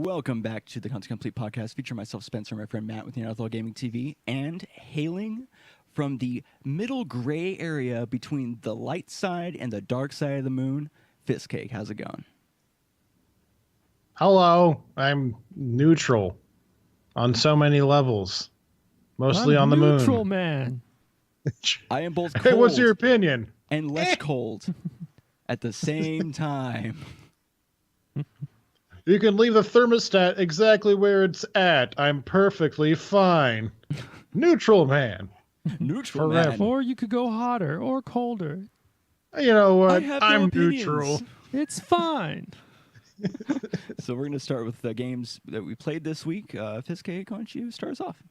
Welcome back to the Content Complete podcast, featuring myself, Spencer, and my friend Matt with Neanderthal Gaming TV, and hailing from the middle gray area between the light side and the dark side of the moon, Fistcake. How's it going? Hello, I'm neutral on so many levels, mostly I'm on the moon. Neutral man. I am both Hey, cold what's your opinion? and less cold at the same time. You can leave the thermostat exactly where it's at. I'm perfectly fine. Neutral man. Neutral Forever. man. Or you could go hotter or colder. You know what? I have no I'm opinions. neutral. It's fine. So we're going to start with the games that we played this week. Fistcake, why don't you start us off?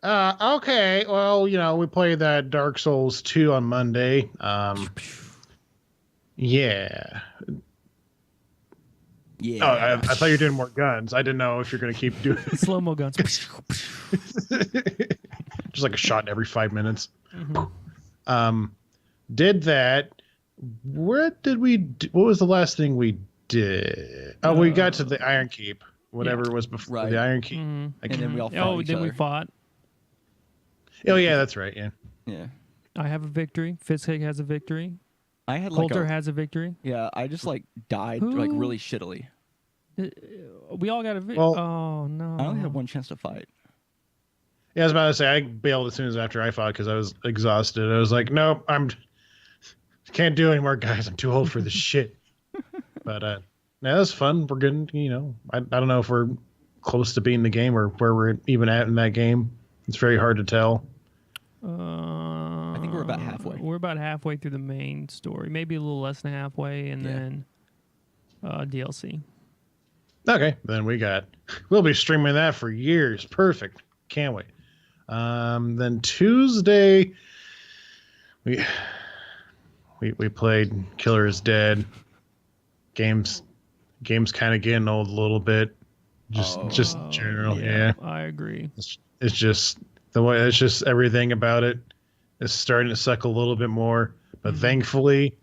Okay. Well, we played that Dark Souls 2 on Monday. Yeah. Yeah. Oh, I thought you were doing more guns. I didn't know if you're going to keep doing Slow-mo guns. just like a shot every 5 minutes. Mm-hmm. Did that. What was the last thing we did? Oh, we got to the Iron Keep. Whatever was before Right. the Iron Keep. Mm-hmm. And then we all fought each other. We fought. Oh yeah, that's right. Yeah. Yeah. I have a victory. Fistcake has a victory. I had like Coulter has a victory. Yeah, I just like died Who? like really shittily. We all got a victory. Well, oh, no. I only had one chance to fight. Yeah, I was about to say I bailed as soon as after I fought because I was exhausted. I was like, nope, can't do anymore, guys. I'm too old for this shit. But no, that was fun. We're good. I don't know if we're close to beating the game or where we're even at in that game. It's very hard to tell. I think we're about halfway. We're about halfway through the main story. Maybe a little less than halfway, and then DLC. Okay, then we'll be streaming that for years. Perfect. Can't wait. Then Tuesday, we played Killer is Dead. Game's kind of getting old a little bit. Just general, yeah. I agree. It's just the way. It's just everything about it is starting to suck a little bit more. But thankfully,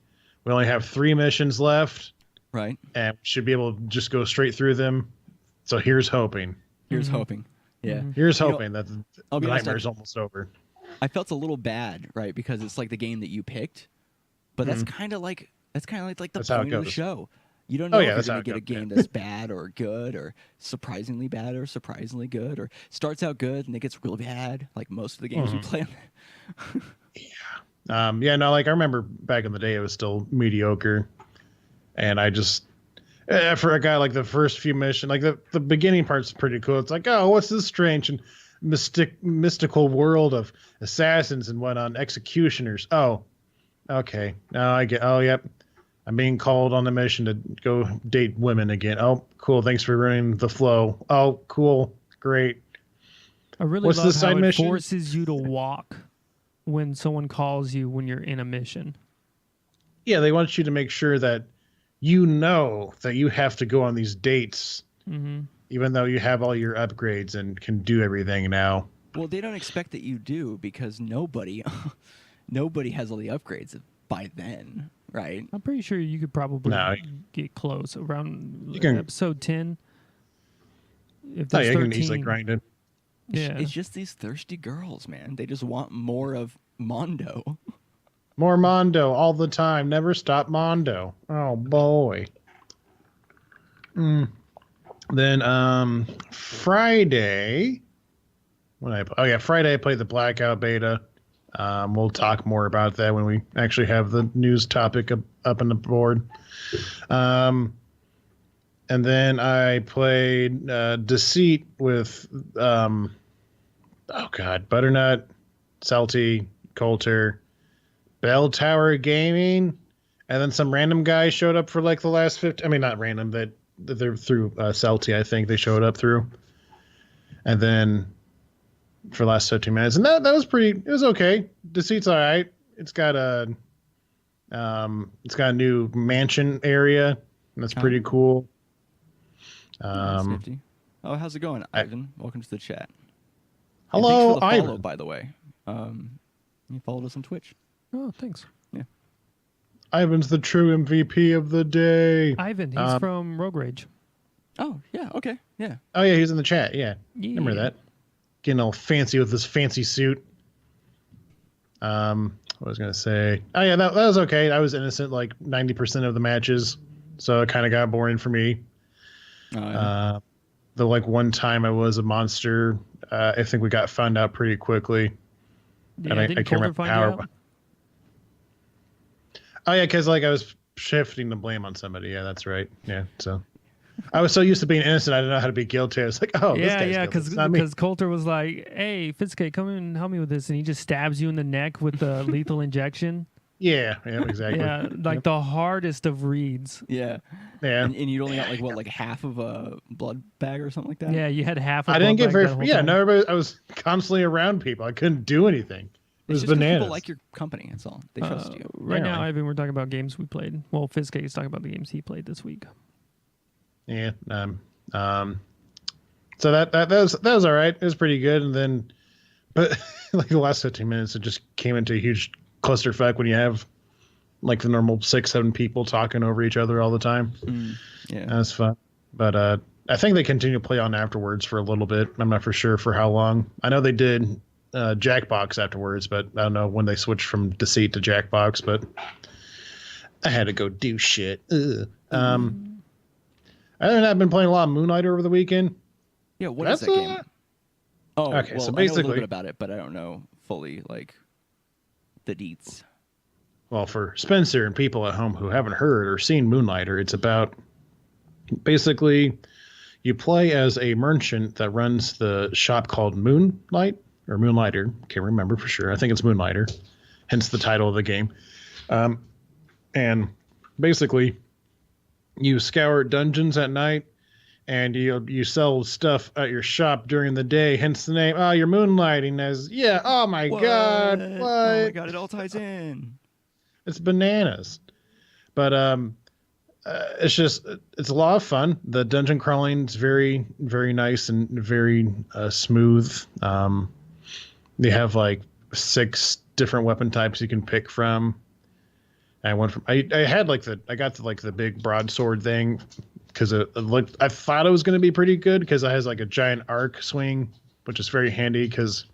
we only have 3 missions left. Right. And we should be able to just go straight through them. So here's hoping. Here's hoping. Yeah. Here's hoping that the be honest, nightmare's almost over. I felt a little bad, right? Because it's like the game that you picked. But that's kind of like the That's how it point of the goes. show. You don't know if you're that's going how to get it a goes, game that's bad or good or surprisingly bad or surprisingly good or starts out good and it gets really bad, like most of the games we play. I remember back in the day it was still mediocre. And I just, for a guy like the first few missions, like the beginning part's pretty cool. It's like, oh, what's this strange and mystical world of assassins and whatnot, executioners. Oh, okay. Now I get, oh, yep. I'm being called on a mission to go date women again. Oh, cool. Thanks for ruining the flow. Oh, cool. Great. I really What's love the how side it mission? forces you to walk when someone calls you when you're in a mission. Yeah, they want you to make sure that you know that you have to go on these dates, even though you have all your upgrades and can do everything now. Well, they don't expect that you do because nobody has all the upgrades by then, right? I'm pretty sure you could probably No. get close around You can- episode 10. If Oh, there's yeah, you 13, can easily grind it. Yeah. It's just these thirsty girls, man. They just want more of Mondo. More Mondo all the time. Never stop Mondo. Oh, boy. Then Friday. Friday I played the Blackout beta. We'll talk more about that when we actually have the news topic up on the board. And then I played Deceit with Butternut, Salty, Coulter, Bell Tower Gaming, and then some random guy showed up for like the last 50. I mean, not random, that they're through Salty. I think they showed up through, and then for the last 15 minutes, and that was pretty. It was okay. Deceit's all right. It's got a new mansion area, and that's pretty cool. Nice, 50. Oh, how's it going, Ivan? Welcome to the chat. And Hello, thanks for the follow, Ivan. by the way. You followed us on Twitch. Oh, thanks. Yeah. Ivan's the true MVP of the day. Ivan, he's from Rogue Rage. Oh yeah, okay, yeah. Oh yeah, he's in the chat. Yeah, remember Yeah. that? Getting all fancy with this fancy suit. What was I gonna say? Oh yeah, that was okay. I was innocent like 90% of the matches, so it kind of got boring for me. Oh, yeah. The like one time I was a monster, I think we got found out pretty quickly. Yeah, And I didn't can't Coulter remember find how. you out? Oh yeah, because like I was shifting the blame on somebody. Yeah, that's right. Yeah, so I was so used to being innocent, I didn't know how to be guilty. I was like, oh, this Yeah, guy's yeah, guilty. It's not me. because Coulter was like, "Hey, Fitzcake, come in and help me with this," and he just stabs you in the neck with the lethal injection. Yeah, exactly. Yeah, like the hardest of reads. Yeah. Yeah. And you only got like what, like half of a blood bag or something like that? Yeah, you had half. I didn't get very. Yeah, No, everybody. I was constantly around people. I couldn't do anything. It was It's just 'cause bananas. people like your company. That's all. They trust you. Right now, Apparently. Ivan, we're talking about games we played. Well, Fitzcake is talking about the games he played this week. Yeah. So that was all right. It was pretty good. And then, but like the last 15 minutes, it just came into a huge clusterfuck when you have like the normal 6-7 people talking over each other all the time. Yeah. That was fun. But I think they continue to play on afterwards for a little bit. I'm not for sure for how long. I know they did Jackbox afterwards, but I don't know when they switched from Deceit to Jackbox. But I had to go do shit. Ugh. Other than that, I've been playing a lot of Moonlighter over the weekend. Yeah, what is That's that game? Oh, okay, well, so I know a basically- little bit about it, but I don't know fully like the deets. Well, for Spencer and people at home who haven't heard or seen Moonlighter, it's about basically you play as a merchant that runs the shop called Moonlight or Moonlighter. Can't remember for sure. I think it's Moonlighter, hence the title of the game. And basically, you scour dungeons at night, and you sell stuff at your shop during the day. Hence the name. Oh, you're moonlighting as Oh my god! What? Oh my god! It all ties in. It's bananas. But it's a lot of fun. The dungeon crawling is very, very nice and very smooth. They have like 6 different weapon types you can pick from. I went from I got the big broadsword thing because I thought it was going to be pretty good because it has like a giant arc swing, which is very handy because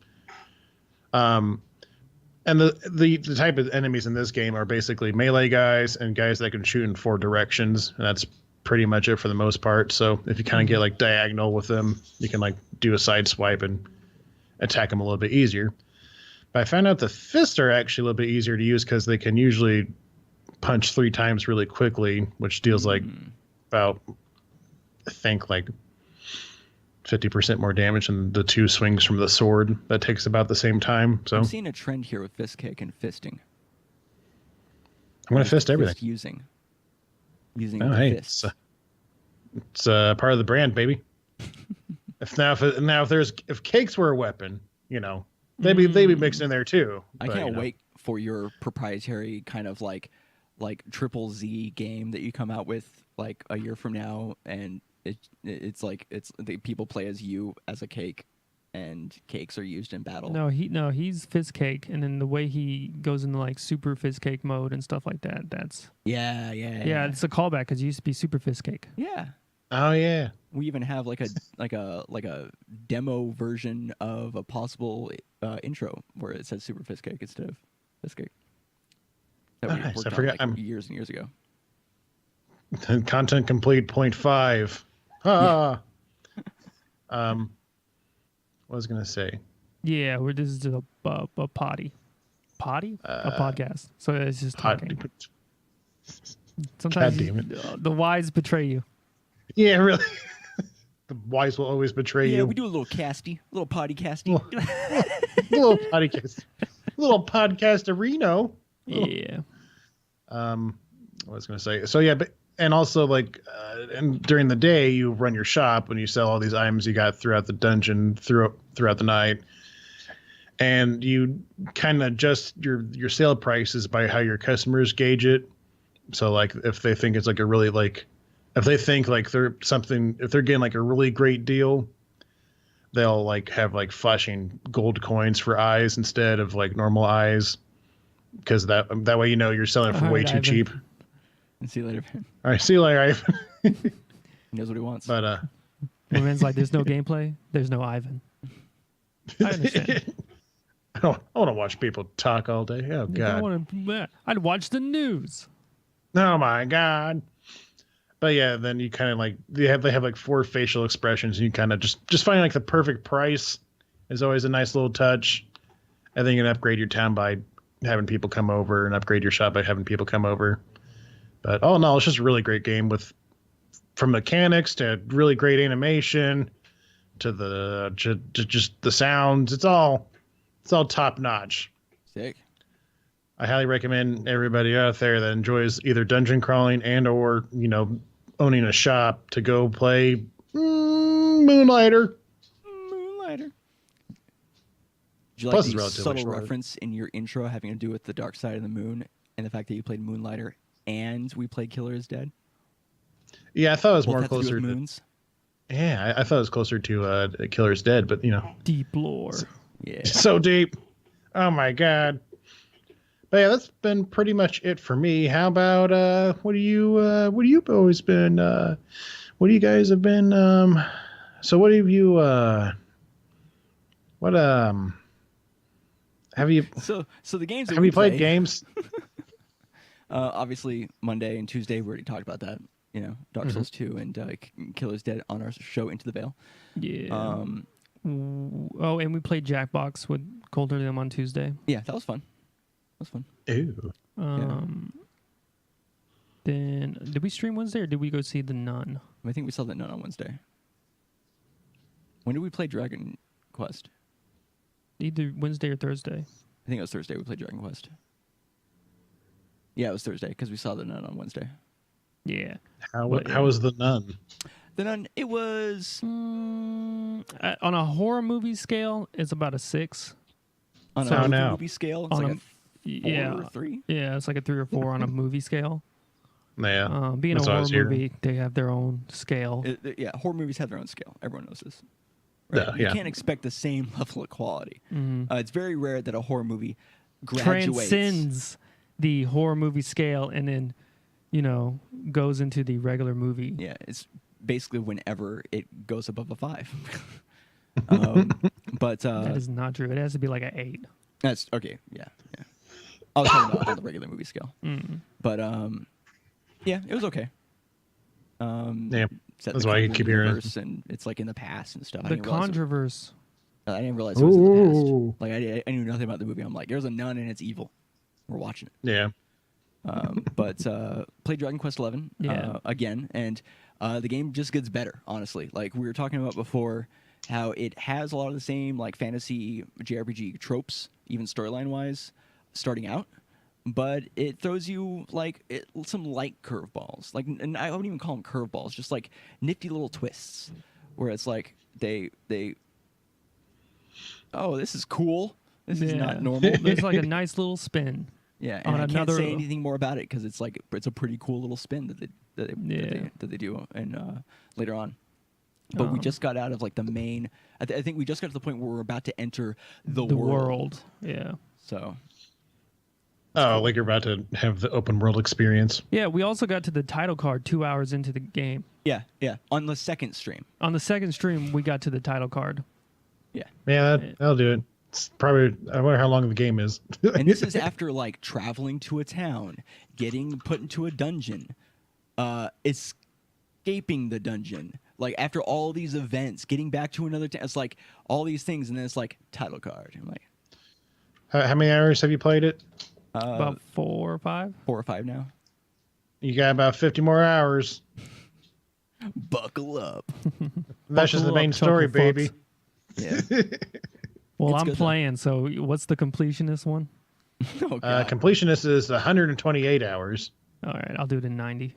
and the type of enemies in this game are basically melee guys and guys that can shoot in 4 directions, and that's pretty much it for the most part. So if you kind of get like diagonal with them, you can like do a side swipe and attack them a little bit easier. But I found out the fists are actually a little bit easier to use because they can usually punch 3 times really quickly, which deals like about, I think, like 50% more damage than the 2 swings from the sword. That takes about the same time. So I'm seeing a trend here with fist kick and fisting. I'm gonna fist everything. Fist using Oh, the hey, fists. it's part of the brand, baby. if cakes were a weapon, they'd be mixed in there too. I But, can't wait for your proprietary kind of like triple Z game that you come out with like a year from now, and it's the people play as you as a cake, and cakes are used in battle. No, he's Fitzcake, and then the way he goes into like super Fitzcake mode and stuff like that. That's Yeah. it's a callback because he used to be super Fitzcake. Yeah. Oh yeah. We even have like a demo version of a possible intro where it says Super Fist Cake instead of Fist Cake. That we Nice. worked I forgot- on I'm- years and years ago. Content complete 0.5. Ah. What was I gonna say? Yeah, this is just a potty, a podcast. So it's just talking. Sometimes God damn it. the wise betray you. Yeah, really. The wise will always betray Yeah, you. we do a little casty, a little potty casty. Little podcast arena. Yeah. What was I gonna say? So yeah, but and also like, and during the day you run your shop when you sell all these items you got throughout the dungeon throughout the night, and you kind of adjust your sale prices by how your customers gauge it. So like if they think it's like a really like, if they think like if they're getting like a really great deal, they'll like have like flashing gold coins for eyes instead of like normal eyes, because that way you're selling it for All way right, too Ivan. cheap. And see you later, man. All right, see you later, Ivan. He knows what he wants. But When Ben's like, there's no gameplay, there's no Ivan. I understand. I don't want to watch people talk all day. Oh God. I'd watch the news. Oh my God. But yeah, then you kind of like they have like 4 facial expressions, and you kind of just find like the perfect price is always a nice little touch. And then you can upgrade your town by having people come over, and upgrade your shop by having people come over. But all in all, it's just a really great game from mechanics to really great animation to just the sounds. It's all top notch. Sick. I highly recommend everybody out there that enjoys either dungeon crawling and or owning a shop to go play Moonlighter. Moonlighter. Did you Plus like it's the relatively subtle short. reference in your intro having to do with the dark side of the moon and the fact that you played Moonlighter and we played Killer is Dead? Yeah, I thought it was Both more have to do with closer to moons. Yeah, I thought it was closer to Killer's Dead, but Deep lore. Yeah. so deep. Oh my God. But yeah, that's been pretty much it for me. How about what do you always been what do you guys have been so what have you what have you So the games that have we you played play, games? obviously Monday and Tuesday we already talked about that. Dark Souls 2 and Killer's Dead on our show Into the Veil. Yeah. Oh, and we played Jackbox with Colder them on Tuesday. Yeah, that was fun. That was fun. Ew. Then did we stream Wednesday or did we go see The Nun? I think we saw that Nun on Wednesday. When did we play Dragon Quest? Either Wednesday or Thursday. I think it was Thursday we played Dragon Quest. Yeah, it was Thursday because we saw the Nun on Wednesday. Yeah. How was the Nun? The Nun, it was On a horror movie scale, it's about a 6. on So a now. movie scale. It's On like a 4 yeah, or 3. yeah, it's like a 3 or 4 on a movie scale. Yeah. Being That's a what I horror was hearing. movie, they have their own scale. Yeah, horror movies have their own scale. Everyone knows this. Right? Yeah, You yeah. can't expect the same level of quality. Mm-hmm. It's very rare that a horror movie graduates. Transcends the horror movie scale and then, goes into the regular movie. Yeah, it's basically whenever it goes above a 5. But That is not true. It has to be like an 8. that's okay. Yeah. I was talking about on the regular movie scale. Mm. But yeah, it was okay. Yeah. Set in That's the why you Conjuring keep hearing it. universe, and it's like in the past and stuff. The Controverse. I didn't realize it was in the Ooh. past. Like I knew nothing about the movie. I'm like, there's a nun and it's evil. We're watching it. Yeah. But played Dragon Quest XI Yeah. again, and the game just gets better. Honestly, like we were talking about before, how it has a lot of the same like fantasy JRPG tropes, even storyline wise, starting out. But it throws you some light curveballs, and I wouldn't even call them curveballs, just like nifty little twists, where it's like they oh, this is cool. This is not normal. There's like a nice little spin. Yeah, and on I can't another- say anything more about it because it's a pretty cool little spin that they do and later on. But we just got out of like the main. I think we just got to the point where we're about to enter the world. Yeah. So Oh, like you're about to have the open world experience. Yeah, we also got to the title card 2 hours into the game. yeah, on the second stream. On the second stream, we got to the title card. Yeah, Yeah, that'll do it. It's probably, I wonder how long the game is. and this is after like traveling to a town, getting put into a dungeon, escaping the dungeon. Like after all these events, getting back to another town. It's like all these things, and then it's like title card. I'm like, How many hours have you played it? About 4 or 5. 4 or 5 now. You got about 50 more hours. Buckle up. That's just the Buckle main up, story, Chuckle baby. Yeah. Well, It's I'm good, though. playing, so what's the completionist one? Oh, God. Completionist is 128 hours. All right, I'll do it in 90.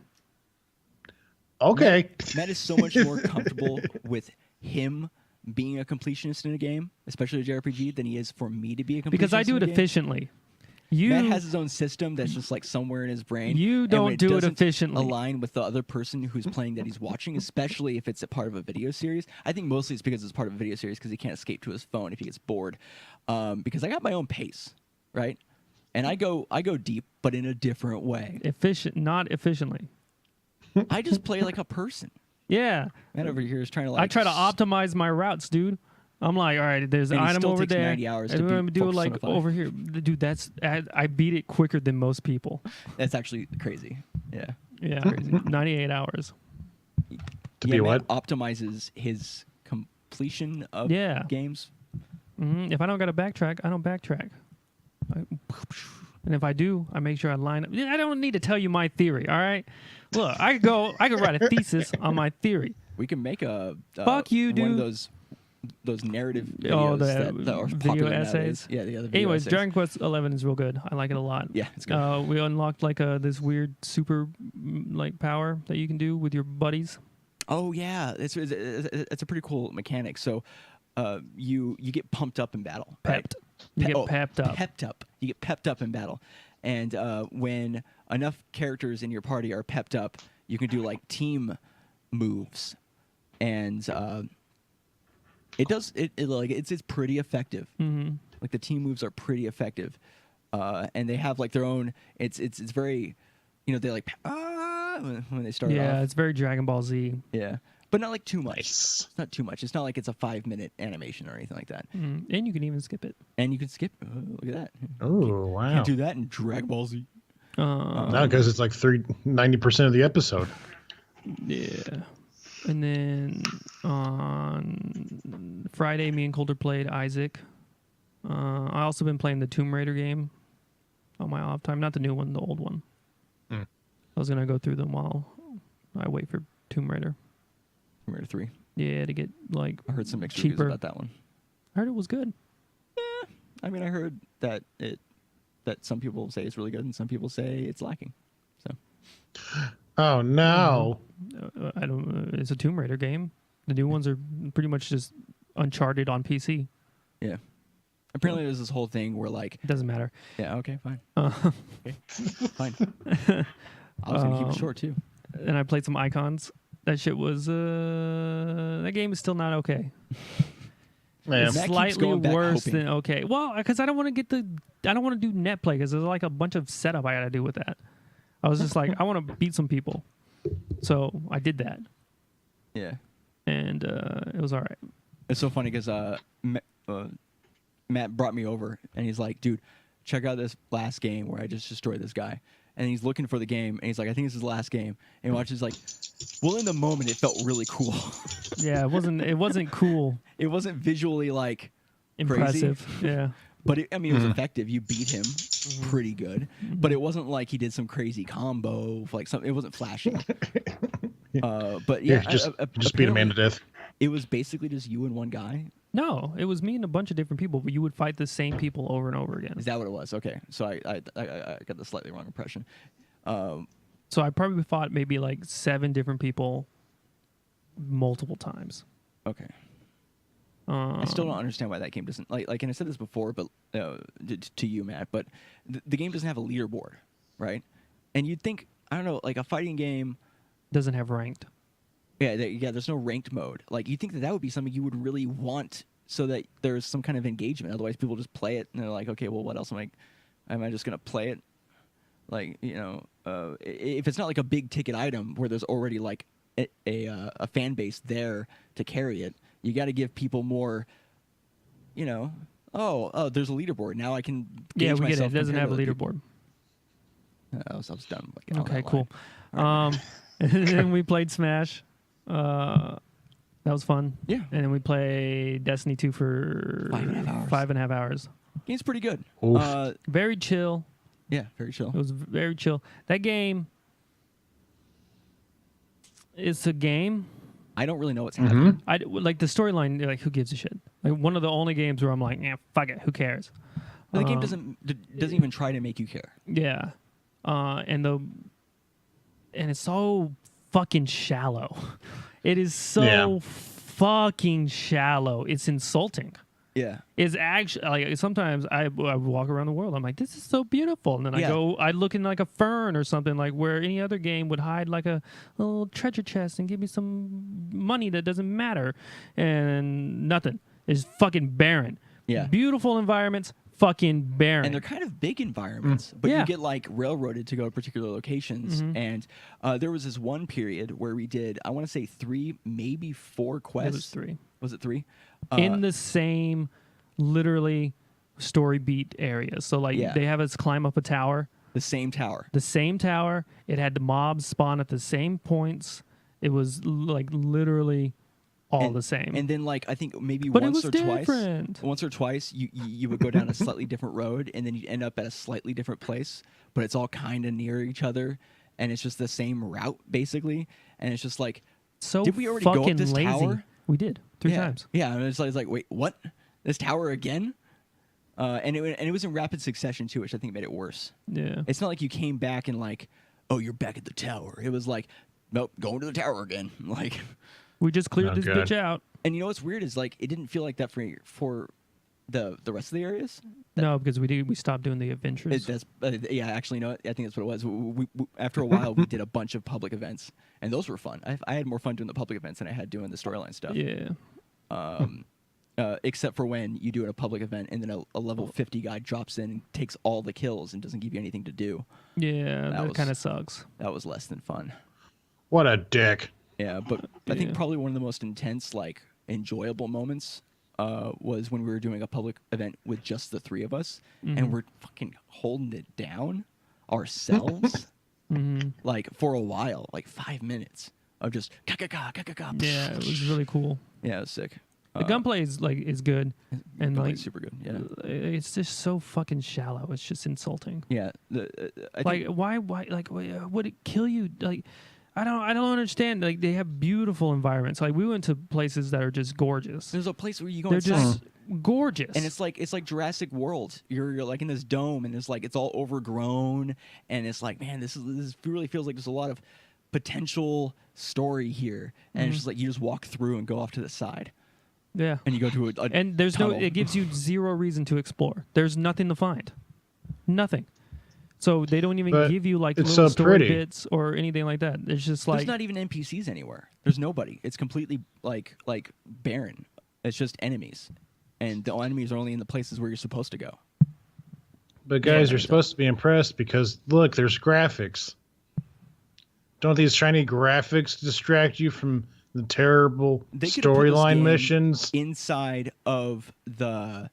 Okay. Matt is so much more comfortable with him being a completionist in a game, especially a JRPG, than he is for me to be a completionist. Because I do in it a game. efficiently. Matt has his own system that's just like somewhere in his brain. You and don't when do it doesn't efficiently. Align with the other person who's playing that he's watching, especially if it's a part of a video series. I think mostly it's because it's part of a video series because he can't escape to his phone if he gets bored. Because I got my own pace, right? And I go deep, but in a different way. Not efficiently. I just play like a person. Yeah. Matt over here is trying to like. I try to optimize my routes, dude. I'm like, all right, there's an And it item still over takes there. 90 hours and to I'm gonna beat do it Focus like on a 5. over here, dude. I beat it quicker than most people. That's actually crazy. Yeah. Yeah, 98 hours. To be Matt what? optimizes his completion of Yeah. games. If I don't got to backtrack, I don't backtrack. And if I do, I make sure I line up. I don't need to tell you my theory, all right? Look, I could write a thesis on my theory. We can make a Fuck you, one of dude. those narrative videos Oh, that are video popular essays? nowadays. Yeah, the video Anyways, essays. Dragon Quest 11 is real good. I like it a lot. Yeah, it's good. We unlocked like this weird super like power that you can do with your buddies. Oh yeah, it's a pretty cool mechanic. So, you get pumped up in battle. Right? Pepped. You get pepped up. Pepped up. You get pepped up in battle, and when enough characters in your party are pepped up, you can do like team moves, and it's pretty effective. Mm-hmm. Like the team moves are pretty effective, and they have like their own. It's very, they like when they start. Yeah, off. it's very Dragon Ball Z. Yeah, but not like too much. Nice. It's not too much. It's not like it's a 5-minute animation or anything like that. And you can even skip it. And you can skip. Look at that. Oh, wow. Can't do that in Dragon Ball Z. No, because it's like 90% of the episode. Yeah. And then on Friday, me and Coulter played Isaac. I also been playing the Tomb Raider game on my off time. Not the new one, the old one. I was going to go through them while I wait for Tomb Raider. Tomb Raider 3. Yeah, to get like I heard some mixed cheaper. reviews about that one. I heard it was good. I mean, I heard that some people say it's really good and some people say it's lacking. So. Oh, no. I don't. It's a Tomb Raider game. The new ones are pretty much just Uncharted on PC. Yeah. Apparently, there's this whole thing where like. It doesn't matter. Yeah. Okay. Fine. Okay. Fine. I was gonna keep it short too. And I played some Icons. That shit was. That game is still not okay. Yeah. It's Matt keeps slightly going back worse hoping. than okay. Well, because I don't want to I don't want to do net play because there's like a bunch of setup I got to do with that. I was just like, I want to beat some people, so I did that, Yeah. and it was all right. It's so funny because Matt brought me over and he's like, dude, check out this last game where I just destroyed this guy. And he's looking for the game and he's like, I think this is the last game. And he watches like, well, in the moment it felt really cool. Yeah, it wasn't cool, It wasn't visually like impressive. crazy, Yeah, but it was effective. You beat him pretty good, but it wasn't like he did some crazy combo, like something. It wasn't flashy. But yeah, Just beat a man to death. It was basically just you and one guy. no, it was me and a bunch of different people, but you would fight the same people over and over again. Is that what it was? Okay, so I got the slightly wrong impression. So I probably fought maybe like 7 different people multiple times. Okay. I still don't understand why that game doesn't like. And I said this before, but to you, Matt. But the game doesn't have a leaderboard, right? And you'd think, I don't know, like a fighting game. Doesn't have ranked. Yeah, there's no ranked mode. Like you think that would be something you would really want, so that there's some kind of engagement. Otherwise, people just play it and they're like, okay, well, what else am I just gonna play it? Like if it's not like a big ticket item where there's already like a fan base there to carry it. You got to give people more, oh, there's a leaderboard. Now I can gauge Yeah, we get it. myself It doesn't compared have a to other people. leaderboard. I was done. Like, Okay, cool. And then we played Smash. That was fun. Yeah. And then we played Destiny 2 for 5.5 hours. Game's pretty good. Oof. Very chill. Yeah, very chill. It was very chill. That game, it's a game. I don't really know what's happening. I like the storyline. Like, who gives a shit? Like, one of the only games where I'm like, yeah, fuck it, who cares? But the game doesn't even try to make you care. Yeah, and it's so fucking shallow. It is so fucking shallow. It's insulting. Yeah. It's actually like sometimes I walk around the world. I'm like, this is so beautiful, and then I look in like a fern or something, like where any other game would hide like a little treasure chest and give me some money that doesn't matter, and nothing. It's fucking barren. Yeah. Beautiful environments, fucking barren. And they're kind of big environments, but you get like railroaded to go to particular locations. And there was this one period where we did, I want to say 3, maybe 4 quests. It was 3. Was it 3? In the same, literally, story beat area. So like they have us climb up a tower. The same tower. The same tower. It had the mobs spawn at the same points. It was like literally all the same. And then like I think maybe but once it was or different. twice, you would go down a slightly different road, and then you'd end up at a slightly different place, but it's all kind of near each other, and it's just the same route basically, and it's just like, so did we already fucking go up this lazy. tower? We did 3 times. Yeah, and it's like wait, what? This tower again? And it was in rapid succession too, which I think made it worse. Yeah. It's not like you came back and like, oh, you're back at the tower. It was like, nope, going to the tower again. Like, we just cleared this bitch out. And you know what's weird is like it didn't feel like that for the rest of the areas. No, because we stopped doing the adventures. Yeah, actually, no, I think that's what it was. We after a while, we did a bunch of public events, and those were fun. I had more fun doing the public events than I had doing the storyline stuff. Yeah. Except for when you do a public event and then a level 50 guy drops in and takes all the kills and doesn't give you anything to do. Yeah, that kind of sucks. That was less than fun. What a dick. Yeah, but I think probably one of the most intense, like, enjoyable moments was when we were doing a public event with just the 3 of us, and we're fucking holding it down ourselves, like, for a while, like 5 minutes of just ka-ka-ka. Yeah, it was really cool. Yeah, it was sick. The gunplay is good, and like super good. Yeah, it's just so fucking shallow. It's just insulting. Yeah, why like would it kill you? Like, I don't understand. Like, they have beautiful environments. Like, we went to places that are just gorgeous. There's a place where you go They're inside, just gorgeous, and it's like Jurassic World. You're like in this dome, and it's all overgrown, and it's like, man, this really feels like there's a lot of potential story here, and it's just like you just walk through and go off to the side. Yeah, and you go to a and there's tunnel. it gives you zero reason to explore. There's nothing to find, nothing. So they don't even give you like little story bits or anything like that. It's just like there's not even NPCs anywhere. There's nobody. It's completely like barren. It's just enemies, and the enemies are only in the places where you're supposed to go. But guys, you're supposed to be impressed because look, there's graphics. Don't these shiny graphics distract you from the terrible storyline missions inside of the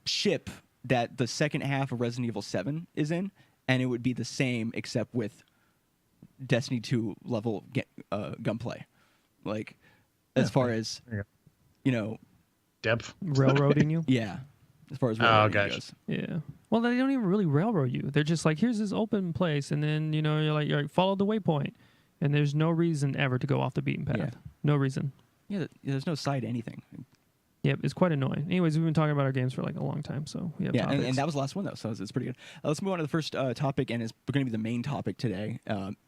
ship that the second half of Resident Evil 7 is in, and it would be the same except with Destiny 2 level gunplay, like as far as depth railroading you. Yeah, as far as railroading goes. Yeah. Well, they don't even really railroad you. They're just like, here's this open place, and then you're like follow the waypoint. And there's no reason ever to go off the beaten path. Yeah. No reason. Yeah, there's no side to anything. Yep, it's quite annoying. Anyways, we've been talking about our games for like a long time, so we have topics. And that was the last one, though, so it's pretty good. Let's move on to the first topic, and it's going to be the main topic today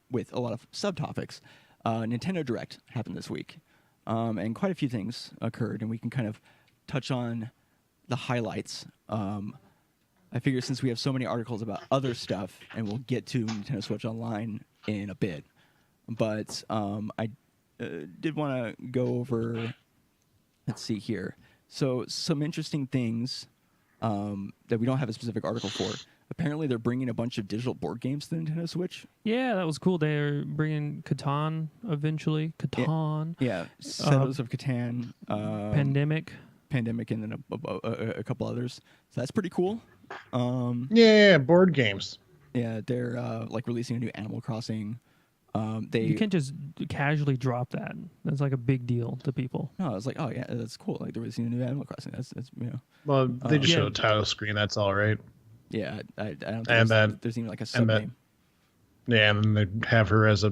with a lot of subtopics. Nintendo Direct happened this week, and quite a few things occurred, and we can kind of touch on the highlights. I figure since we have so many articles about other stuff, and we'll get to Nintendo Switch Online in a bit, but I did want to go over, let's see here. So some interesting things that we don't have a specific article for. Apparently they're bringing a bunch of digital board games to the Nintendo Switch. Yeah, that was cool. They're bringing Catan eventually. Catan. Yeah, Settlers of Catan. Pandemic, and then a couple others. So that's pretty cool. Yeah, board games. Yeah, they're like releasing a new Animal Crossing. You can't just casually drop that. That's like a big deal to people. No, I was like, oh yeah, that's cool. Like they're releasing a new Animal Crossing. That's Well, they just show a title screen. That's all right. Yeah, I don't think there's even like a sub name. Yeah, and then they have her as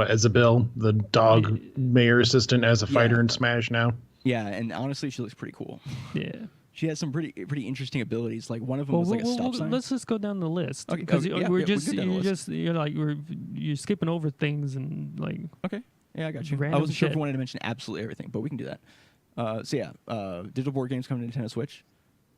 Isabelle, the dog mayor assistant, as a fighter in Smash now. Yeah, and honestly, she looks pretty cool. Yeah. She has some pretty interesting abilities. Like one of them was like a stop sign. Let's just go down the list because you're skipping over things and like. Okay. Yeah, I got you. I wasn't sure if you wanted to mention absolutely everything, but we can do that. Digital board games coming to Nintendo Switch.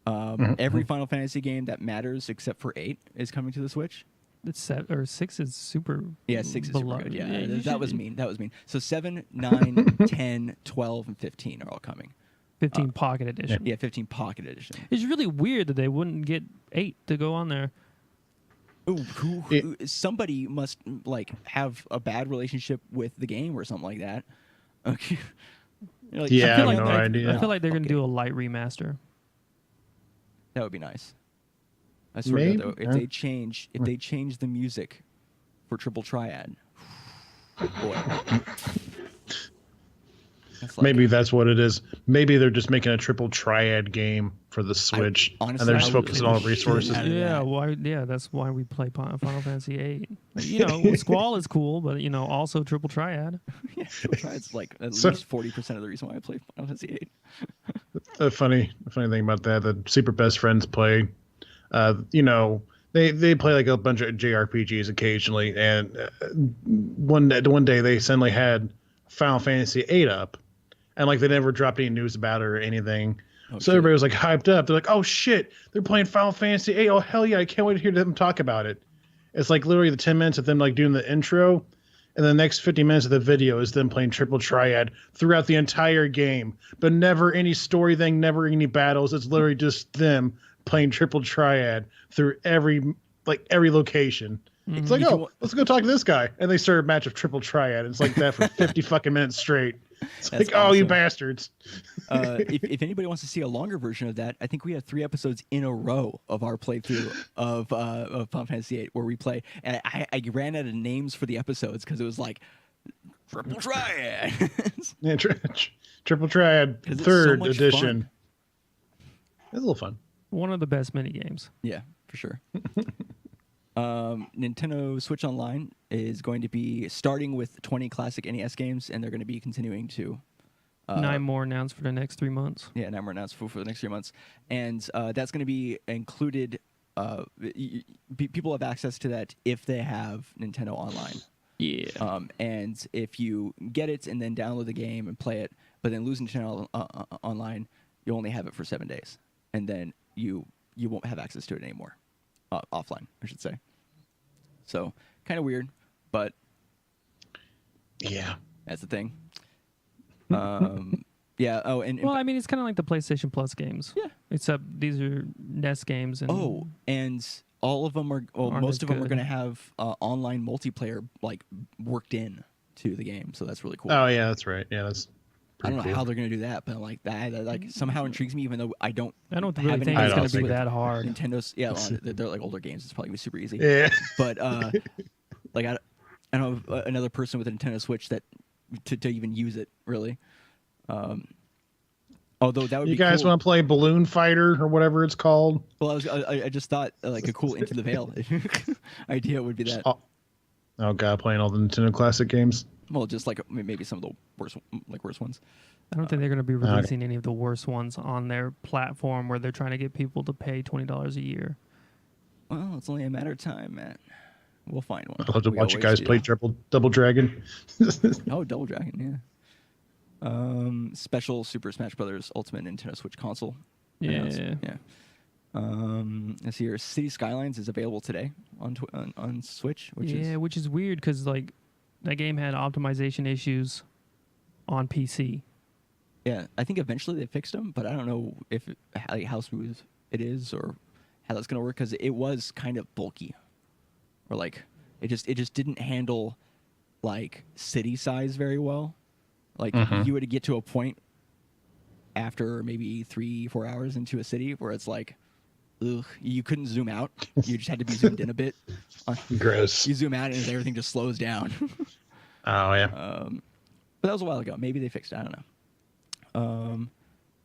Every Final Fantasy game that matters except for 8 is coming to the Switch. It's 6 is super. Yeah, 6 is super good. Yeah, that was mean. So 7, 9, 10, 12, and 15 are all coming. 15 Pocket Edition. Yeah, 15 Pocket Edition. It's really weird that they wouldn't get 8 to go on there. Somebody must like have a bad relationship with the game or something like that. Okay. Like, Yeah, I feel I like have no idea. I feel like they're gonna do a light remaster. That would be nice. I swear to God, though, if they change the music for Triple Triad, boy. That's like, Maybe that's what it is. Maybe they're just making a Triple Triad game for the Switch, honestly, and they're I just would focusing play on the shit resources. out of Yeah, that. why? Yeah, that's why we play Final Fantasy VIII. You know, Squall is cool, but you know, also Triple Triad. Yeah, Triple Triad's like at So- least 40% of the reason why I play Final Fantasy VIII. The funny thing about that, the Super Best Friends play, you know, they play like a bunch of JRPGs occasionally, and one day they suddenly had Final Fantasy VIII up, and like they never dropped any news about it or anything. Oh, So shit. everybody was like hyped up. They're like, "Oh shit, they're playing Final Fantasy VIII! Oh hell yeah, I can't wait to hear them talk about it." It's like literally the 10 minutes of them like doing the intro, and the next 50 minutes of the video is them playing Triple Triad throughout the entire game, but never any story thing, never any battles. It's literally just them playing Triple Triad through every location. It's like, oh, let's go talk to this guy, and they start a match of Triple Triad. It's like that for 50 fucking minutes straight. It's That's like, oh, you awesome. bastards. If anybody wants to see a longer version of that, I think we have 3 episodes in a row of our playthrough of Final Fantasy VIII where we play. And I ran out of names for the episodes because it was like Triple Triad. Yeah, Triple Triad 'Cause it's so third much edition. fun. It's a little fun. One of the best mini games. Yeah, for sure. Nintendo Switch Online is going to be starting with 20 classic NES games, and they're going to be continuing to 9 more announced for the next 3 months. Yeah, 9 more announced for the next 3 months, and that's going to be included. People have access to that if they have Nintendo Online. Yeah. And if you get it and then download the game and play it, but then lose Nintendo Online, you only have it for 7 days, and then you won't have access to it anymore, offline, I should say. So kind of weird, but Yeah. that's the thing. Yeah. Oh, and Well, I mean, it's kind of like the PlayStation Plus games. Yeah. Except these are NES games. And and all of them are. Well, Aren't most as of them are good. going to have online multiplayer like worked in to the game, so that's really cool. Oh yeah, that's right. Yeah, that's. I don't know pretty how cool. they're going to do that, but like that like somehow intrigues me, even though I don't. I don't have really any think I it's don't going to be think that hard. Nintendo's they're like older games. It's probably gonna be super easy. Yeah. But like I know another person with a Nintendo Switch that to even use it really. Although that would You be guys cool. want to play Balloon Fighter or whatever it's called? Well, I just thought like a cool Into the Veil idea would be that. Oh god, playing all the Nintendo classic games. Well, just like maybe some of the worst ones. I don't think they're going to be releasing any of the worst ones on their platform where they're trying to get people to pay $20 a year. Well, it's only a matter of time, man. We'll find one. I'll have to We watch you always guys play Double Dragon. Oh, Double Dragon, yeah. Special Super Smash Brothers Ultimate Nintendo Switch console. announced. Yeah. Yeah. Let's see here. City Skylines is available today on Switch, which is Which is weird because like that game had optimization issues on PC. yeah. I think eventually they fixed them, but I don't know if how smooth it is or how that's gonna work because it was kind of bulky, or like it just didn't handle like city size very well. Like you would get to a point after maybe 3-4 hours into a city where it's like, ugh, you couldn't zoom out. You just had to be zoomed in a bit. Gross. You zoom out and everything just slows down. Oh yeah. But that was a while ago. Maybe they fixed it. I don't know.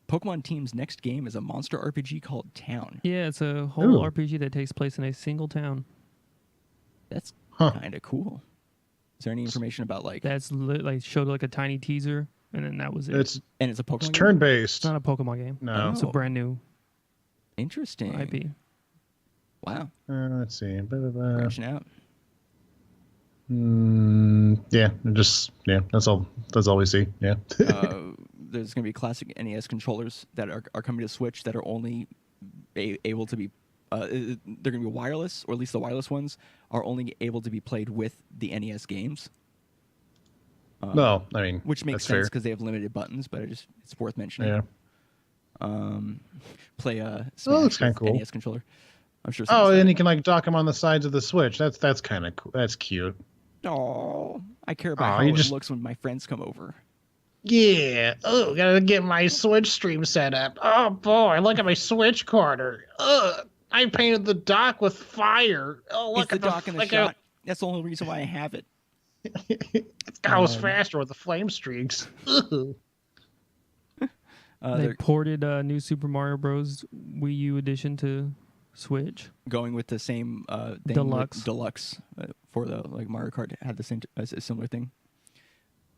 Pokemon Team's next game is a monster RPG called Town. Yeah, it's a whole Ooh. RPG that takes place in a single town. That's Huh. kind of cool. Is there any information about like? That's like showed like a tiny teaser, and then that was it. It's And it's a Pokemon game? turn based. It's not a Pokemon game. No. It's a Oh. brand new Interesting. IP. Wow. Let's see. Blah, blah, blah. Branching out. That's all. That's all we see. Yeah. There's going to be classic NES controllers that are coming to Switch that are only able to be. They're going to be wireless, or at least the wireless ones are only able to be played with the NES games. Well, I mean, Which makes that's sense fair. because they have limited buttons, but it's worth mentioning. Yeah. play Oh, that's Smash kinda with cool. NES controller. I'm sure. Oh, someone's and done you can like dock them on the sides of the Switch. That's kind of cool. That's cute. it. Oh, I care about Oh, how you it just looks when my friends come over. yeah. Oh, gotta get my Switch stream set up. Oh boy, look at my Switch corner. Ugh, I painted the dock with fire. Oh, It's look the at the dock in the look at shot. That's the only reason why I have it. it goes faster with the flame streaks. Ugh. They They're ported New Super Mario Bros. Wii U edition to Switch. going with the same thing. Deluxe. With Deluxe for the like Mario Kart had the same a similar thing.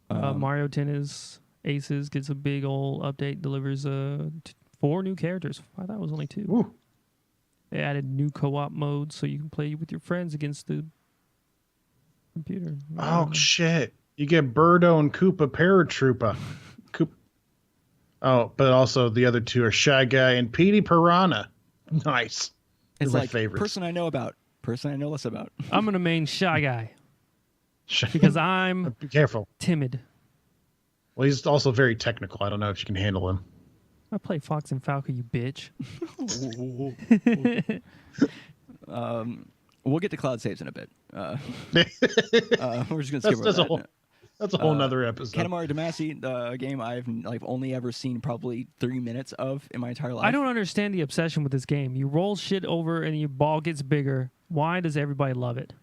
Mario Tennis Aces gets a big old update, delivers 4 new characters. I thought it was only 2. Ooh. They added new co-op modes so you can play with your friends against the computer. Oh shit! You get Birdo and Koopa Paratroopa. Oh, but also the other 2 are Shy Guy and Petey Piranha. Nice. They're It's my like favorites. person I know about, person I know less about. I'm gonna main Shy Guy because I'm Be careful. timid. Well, he's also very technical. I don't know if you can handle him. I play Fox and Falcon, you bitch. We'll get to cloud saves in a bit. We're just gonna skip over that. That's a whole nother episode. Katamari Damacy, the game I've like only ever seen probably 3 minutes of in my entire life. I don't understand the obsession with this game. You roll shit over and your ball gets bigger. Why does everybody love it?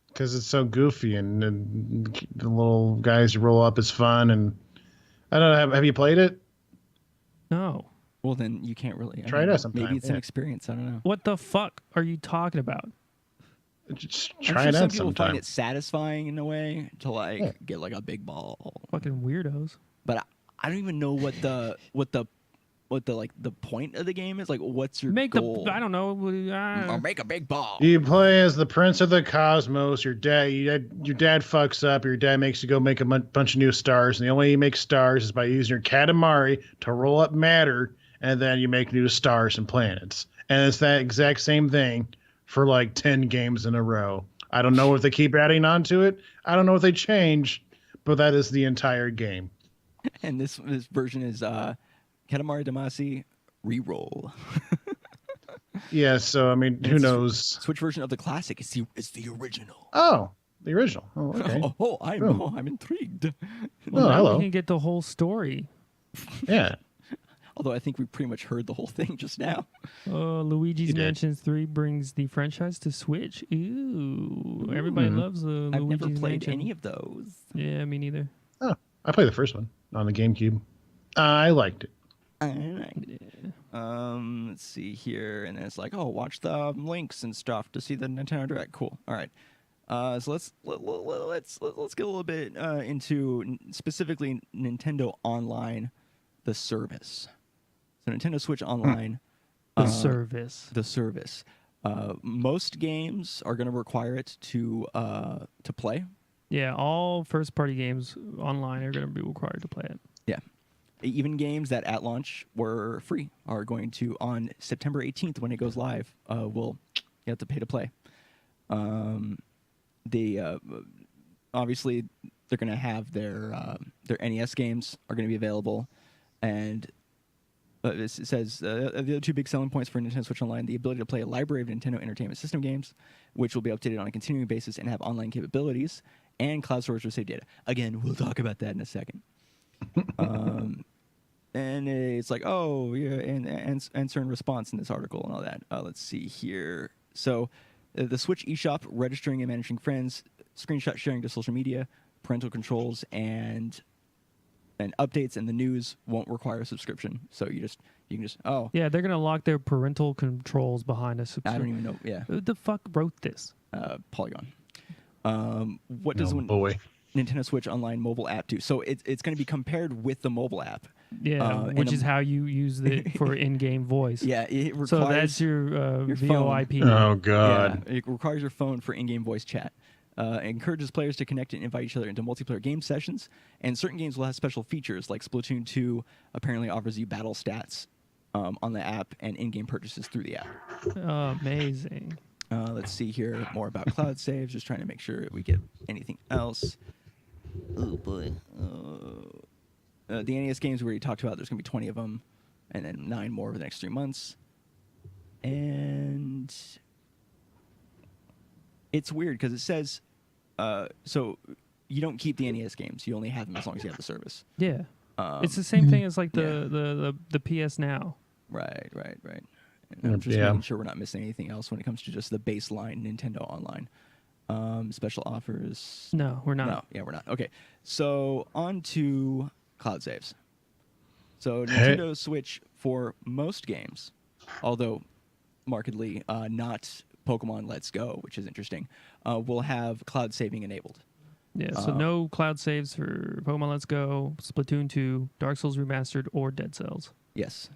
Because it's so goofy and the little guys you roll up is fun. And I don't know. Have you played it? No. Well, then you can't really Try it out sometime, Maybe it's an yeah. experience. I don't know. What the fuck are you talking about? Just I'm try sure it some out people sometime. find it satisfying in a way to like Yeah. get like a big ball, Fucking weirdos. but I don't even know what the like the point of the game is. Like, what's your Make goal? I don't know. Or make a big ball. You play as the Prince of the Cosmos. Your dad fucks up. Your dad makes you go make a bunch of new stars, and the only way you make stars is by using your Katamari to roll up matter, and then you make new stars and planets. And it's that exact same thing for like 10 games in a row. I don't know if they keep adding on to it. I don't know if they change, but that is the entire game. And this version is Katamari Damacy Reroll. Yeah, so I mean, who It's knows? Switch version of the classic. It's the original. Oh, the original. Oh, okay. I'm intrigued. Well, now hello. we can get the whole story. Yeah. Although I think we pretty much heard the whole thing just now. Luigi's You did. Mansion 3 brings the franchise to Switch. Ooh. Everybody loves the I've Luigi's never played Mansion. any of those. Yeah, me neither. Oh, I played the first one on the GameCube. I liked it. Let's see here, and then it's like, oh, watch the links and stuff to see the Nintendo Direct. Cool. All right. So let's get a little bit into specifically Nintendo Online, the service. So Nintendo Switch Online, The service. the service. Most games are going to require it to play. Yeah, all first-party games online are going to be required to play it. Yeah. Even games that at launch were free are going to, on September 18th when it goes live, you have to pay to play. They obviously they're going to have their NES games are going to be available, and it says the other 2 big selling points for Nintendo Switch Online: the ability to play a library of Nintendo Entertainment System games, which will be updated on a continuing basis and have online capabilities, and cloud storage for save data. Again, we'll talk about that in a second. And it's like, oh yeah, and answer and response in this article and all that. Let's see here. So the Switch eShop, registering and managing friends, screenshot sharing to social media, parental controls, and updates and the news won't require a subscription. So you can just Yeah, they're going to lock their parental controls behind us. I don't even know. Yeah, Who the fuck wrote this? Polygon. What does Oh, boy. Nintendo Switch Online mobile app do? So it's going to be compared with the mobile app. Yeah, which is how you use it for in-game voice. Yeah, it requires. So that's your VoIP. Oh, God. Yeah, it requires your phone for in-game voice chat. It encourages players to connect and invite each other into multiplayer game sessions. And certain games will have special features, like Splatoon 2 apparently offers you battle stats on the app and in-game purchases through the app. Amazing. Let's see here more about cloud saves. Just trying to make sure we get anything else. Oh boy. The NES games we already talked about. There's going to be 20 of them. and then 9 more over the next 3 months. And it's weird because it says, so you don't keep the NES games. You only have them as long as you have the service. Yeah. It's the same thing as like yeah. the PS Now. Right. And I'm just Yeah. making sure we're not missing anything else when it comes to just the baseline Nintendo Online. Special offers. No, we're not. No, yeah, we're not. Okay, so on to cloud saves. So Hey. Nintendo Switch for most games, although markedly not Pokemon Let's Go, which is interesting, will have cloud saving enabled. Yeah, so no cloud saves for Pokemon Let's Go, Splatoon 2, Dark Souls Remastered, or Dead Cells. Yes.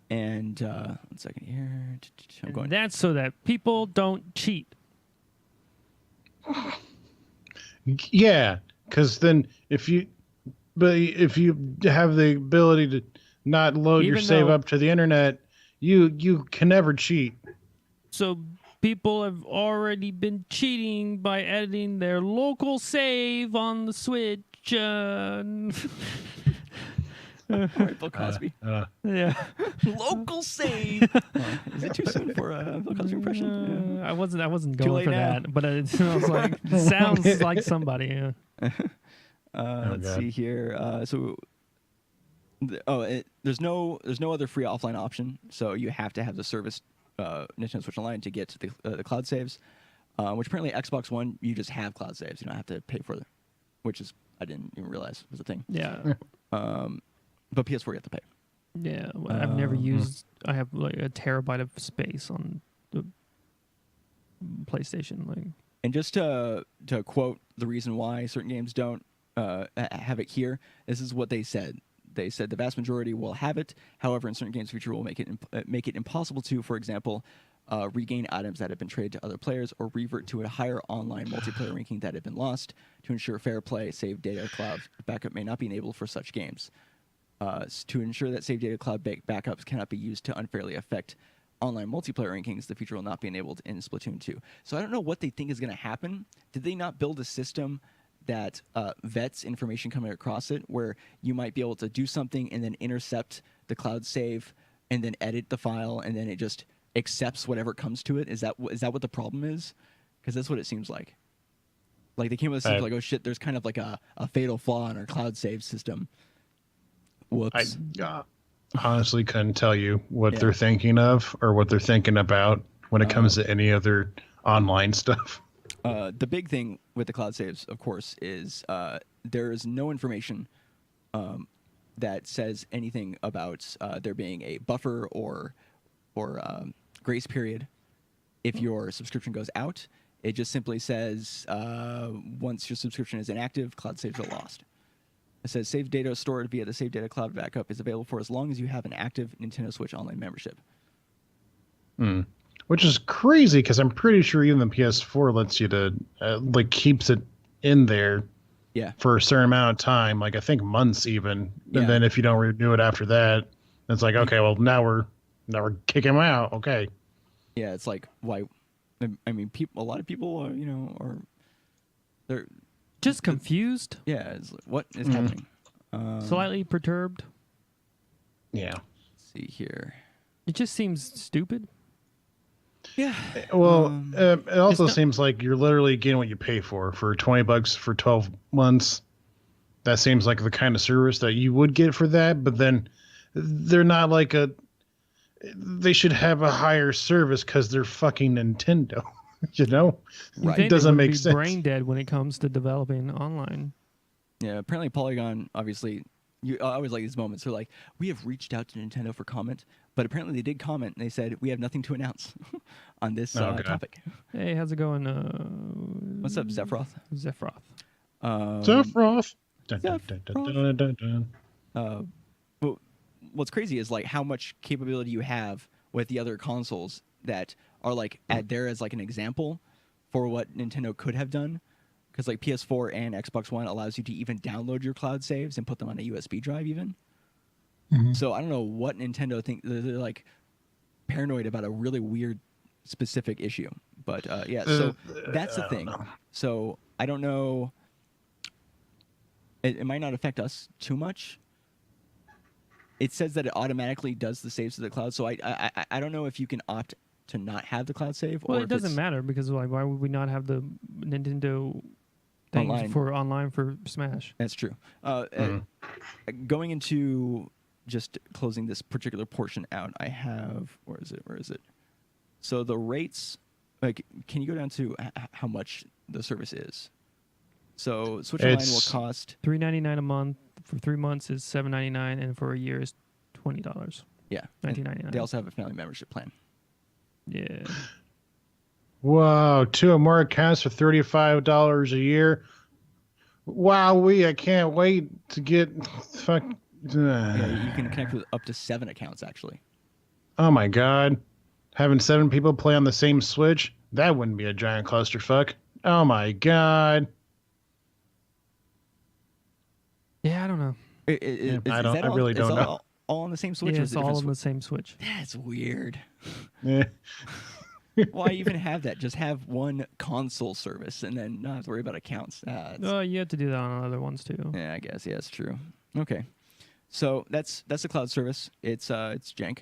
And 1 second here. I'm And going. that's so that people don't cheat. Yeah, because then if you have the ability to not load your Even save though- up to the internet, you can never cheat. So people have already been cheating by editing their local save on the Switch. All right, Bill Cosby. Yeah. Local save. Is it too soon for a Bill Cosby impression? I wasn't Too going late for now. that, but it sounds like sounds like somebody. Yeah. Let's God. see here. There's no other free offline option, so you have to have the service Nintendo Switch Online to get to the cloud saves. Which apparently Xbox One you just have cloud saves. You don't have to pay for them, which is I didn't even realize was a thing. Yeah. But PS4 you have to pay. Yeah. Well, I've never used. I have like a terabyte of space on the PlayStation. Like, And just to quote the reason why certain games don't have it here, this is what they said. They said the vast majority will have it. However, in certain games, feature will make it impossible to, for example, regain items that have been traded to other players or revert to a higher online multiplayer ranking that had been lost. To ensure fair play, save data cloud backup may not be enabled for such games. To ensure that save data cloud backups cannot be used to unfairly affect online multiplayer rankings, the feature will not be enabled in Splatoon 2. So I don't know what they think is going to happen. Did they not build a system that vets information coming across it, where you might be able to do something and then intercept the cloud save and then edit the file and then it just accepts whatever comes to it? Is that what the problem is? Because that's what it seems like. Like they came with a system like, oh shit, there's kind of like a fatal flaw in our cloud save system. Whoops. I honestly couldn't tell you what Yeah. they're thinking of or what they're thinking about when it comes to any other online stuff. The big thing with the cloud saves, of course, is there is no information that says anything about there being a buffer or grace period if your subscription goes out. It just simply says once your subscription is inactive, cloud saves are lost. It says save data stored via the save data cloud backup is available for as long as you have an active Nintendo Switch Online membership. Which is crazy because I'm pretty sure even the PS4 lets you to keeps it in there Yeah. for a certain amount of time, like I think months even. Yeah. And then if you don't renew it after that, it's like, okay, well now we're kicking them out. Okay. Yeah, it's like why? I mean, a lot of people, are they're just confused, it's like, what is happening? slightly perturbed. Yeah. Let's see here. It just seems stupid. Yeah. Well, it also not- seems like you're literally getting what you pay for $20 for 12 months. That seems like the kind of service that you would get for that, but then they're not like they should have a higher service because they're fucking Nintendo. You know, Right. They It doesn't would make be sense. brain dead when it comes to developing online. Yeah. Apparently, Polygon. Obviously, I always like these moments. They're like, we have reached out to Nintendo for comment, but apparently they did comment and they said we have nothing to announce on this Okay. topic. Hey, how's it going, What's up, Zephyroth? Zephyroth? Sephiroth. Dun, dun, dun, dun, dun, dun, dun. But what's crazy is like how much capability you have with the other consoles that are like there as like an example for what Nintendo could have done. Because like PS4 and Xbox One allows you to even download your cloud saves and put them on a USB drive even. So I don't know what Nintendo think. They're like paranoid about a really weird specific issue. But yeah, so that's the thing. So I don't know. It might not affect us too much. it says that it automatically does the saves to the cloud. So I don't know if you can opt to not have the cloud save. Well, or it doesn't matter because like why would we not have the Nintendo things for online for Smash? That's true. Going into just closing this particular portion out, I have where is it? So the rates, like, can you go down to how much the service is? So Switch Online will cost $3.99 a month. For 3 months is $7.99, and for a year is $20. Yeah, $19.99. They also have a family membership plan. Yeah. Whoa, 2 or more accounts for $35 a year. Wow, I can't wait to get fuck. Yeah, you can connect with up to 7 accounts actually. Oh my god, having 7 people play on the same Switch, that wouldn't be a giant clusterfuck. Oh my god. Yeah, I don't know. I really don't know. All on the same Switch? Yeah, or it's all on the same Switch. That's weird. Yeah. Why even have that? Just have one console service and then not have to worry about accounts. You have to do that on other ones too. Yeah, I guess. Yeah, it's true. Okay. So that's a cloud service. It's jank.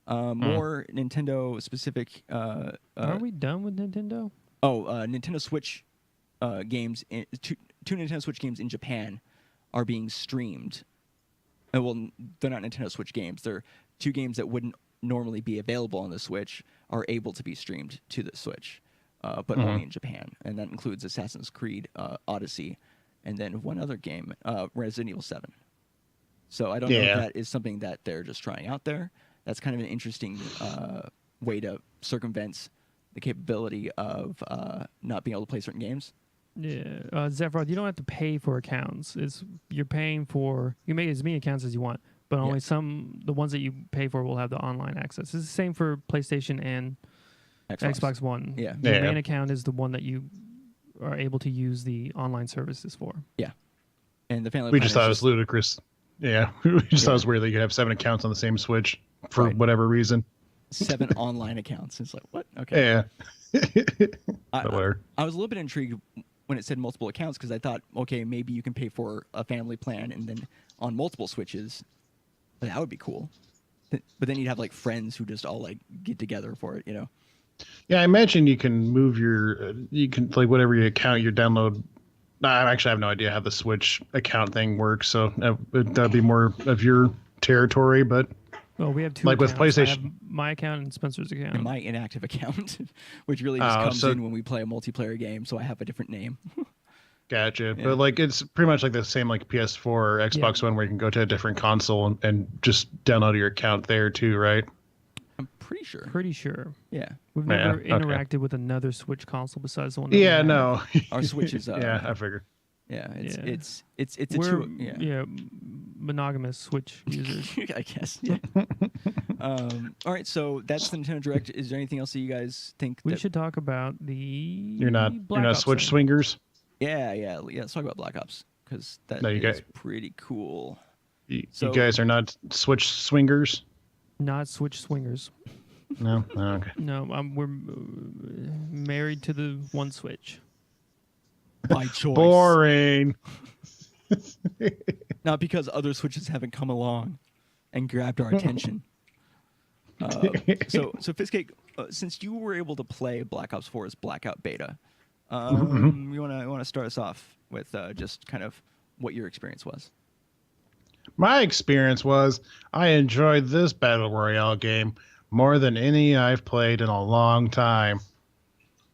More Nintendo specific. Are we done with Nintendo? Nintendo Switch games. Two Nintendo Switch games in Japan are being streamed. Well, they're not Nintendo Switch games. They're 2 games that wouldn't normally be available on the Switch are able to be streamed to the Switch, but only in Japan. And that includes Assassin's Creed Odyssey, and then one other game, Resident Evil 7. So I don't know if that is something that they're just trying out there. That's kind of an interesting way to circumvent the capability of not being able to play certain games. Yeah, Zephyr, you don't have to pay for accounts. You make as many accounts as you want, but only the ones that you pay for will have the online access. It's the same for PlayStation and Xbox One. Yeah. Your main account is the one that you are able to use the online services for. Yeah. And the family. We just thought it was ludicrous. Yeah, we just thought it was weird that you could have 7 accounts on the same Switch for whatever reason. 7 online accounts. It's like, what? Okay. Yeah. I was a little bit intrigued when it said multiple accounts because I thought, okay, maybe you can pay for a family plan and then on multiple Switches. That would be cool. But then you'd have like friends who just all like get together for it, you know? Yeah, I imagine you can move you can like whatever your account you download. I actually have no idea how the Switch account thing works, so that'd be more of your territory. But well, we have 2 like accounts. with PlayStation, I have my account and Spencer's account. And my inactive account, which really just comes in when we play a multiplayer game, so I have a different name. Gotcha. Yeah. But like it's pretty much like the same like PS4 or Xbox One where you can go to a different console and just download your account there too, right? I'm pretty sure. Pretty sure. Yeah. We've never interacted with another Switch console besides the one. That yeah, no. Our Switch is. Yeah, I figured. Yeah, it's a We're, two. Monogamous Switch users. I guess. Yeah. All right, so that's the Nintendo Direct. Is there anything else that you guys think we should talk about? You're not Switch thing. swingers. Yeah. Let's talk about Black Ops because that is pretty cool. You guys are not Switch swingers. Not Switch swingers. No. Oh, okay. No, we're married to the one Switch. By choice. Boring. Not because other Switches haven't come along and grabbed our attention. So Fiskake, since you were able to play Black Ops 4's Blackout beta, you want to start us off with just kind of what your experience was? My experience was I enjoyed this Battle Royale game more than any I've played in a long time.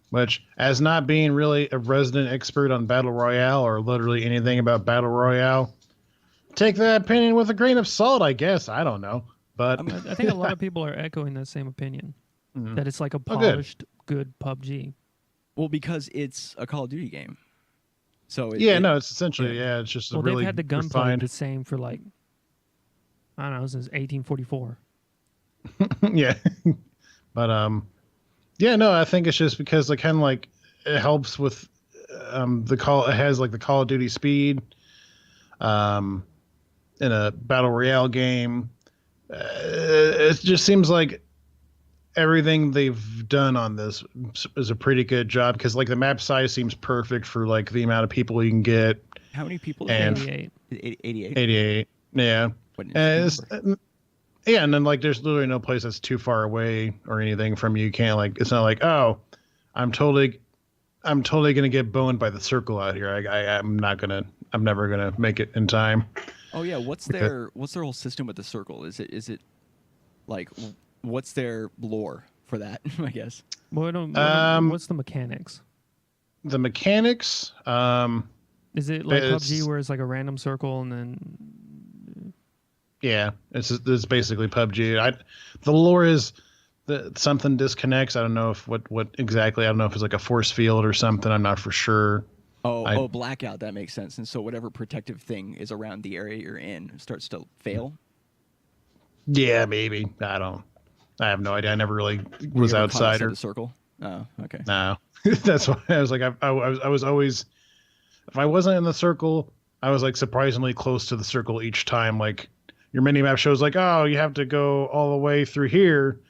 Which, as not being really a resident expert on Battle Royale or literally anything about Battle Royale, take that opinion with a grain of salt, I guess. I don't know. But I think a lot of people are echoing that same opinion. That it's like a polished, good PUBG. Well, because it's a Call of Duty game. So it's essentially, it's just a really they've had the gunplay refined... the same for like, I don't know, since 1844. Yeah. But, I think it's just because it kind of like it helps with it has like the Call of Duty speed in a Battle Royale game. It just seems like everything they've done on this is a pretty good job because like the map size seems perfect for like the amount of people you can get. How many people? And 88. 88. 88. Yeah. Yeah, and then like there's literally no place that's too far away or anything from you. You can't like it's not like, oh, I'm totally gonna get boned by the circle out here. I'm never gonna make it in time. Oh yeah, what's their whole system with the circle? Is it like what's their lore for that? I guess. What's the mechanics? The mechanics, Is it like PUBG where it's like a random circle and then? Yeah, it's basically PUBG. The lore is that something disconnects. I don't know if what exactly. I don't know if it's like a force field or something. I'm not for sure. Blackout. That makes sense. And so whatever protective thing is around the area you're in starts to fail. Yeah, maybe. I have no idea. I never really was outside the circle. Oh, okay. No, that's why I was like, I was always, if I wasn't in the circle, I was like surprisingly close to the circle each time. Like your mini map shows like, oh, you have to go all the way through here.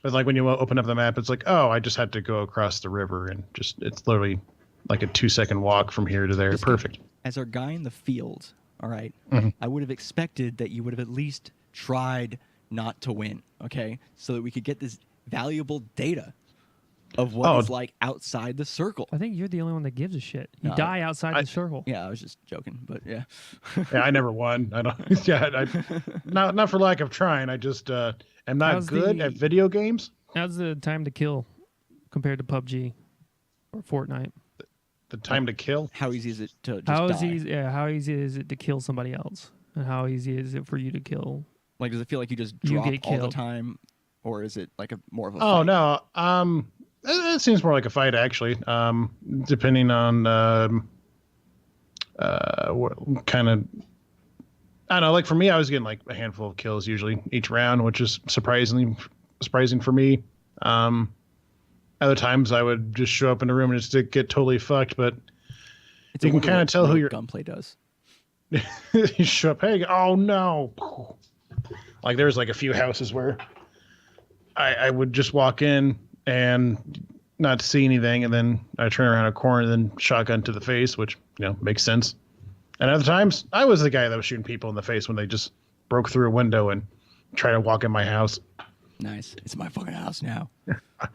But like when you open up the map, it's like, oh, I just had to go across the river and it's literally like a 2-second walk from here to there. Perfect. As our guy in the field, all right, mm-hmm. I would have expected that you would have at least tried not to win, okay? So that we could get this valuable data of what is like outside the circle. I think you're the only one that gives a shit. You die outside the circle. Yeah, I was just joking, but yeah. Yeah, I never won. I don't. Yeah, not for lack of trying. I just am not good at video games. How's the time to kill compared to PUBG or Fortnite? The time to kill. How easy is it to just how die? Easy is it to kill somebody else, and how easy is it for you to kill? Like, does it feel like you just drop all the time, or is it like more of a? Oh fight? No. It seems more like a fight, actually. Depending on what kind of, I don't know. Like for me, I was getting like a handful of kills usually each round, which is surprising for me. Other times, I would just show up in a room and just get totally fucked. But you can kind of tell who your gunplay does. You show up, hey, oh no! Like there's like a few houses where I would just walk in and not see anything, and then I turn around a corner and then shotgun to the face, which makes sense. And other times I was the guy that was shooting people in the face when they just broke through a window and tried to walk in my house. Nice. It's my fucking house now.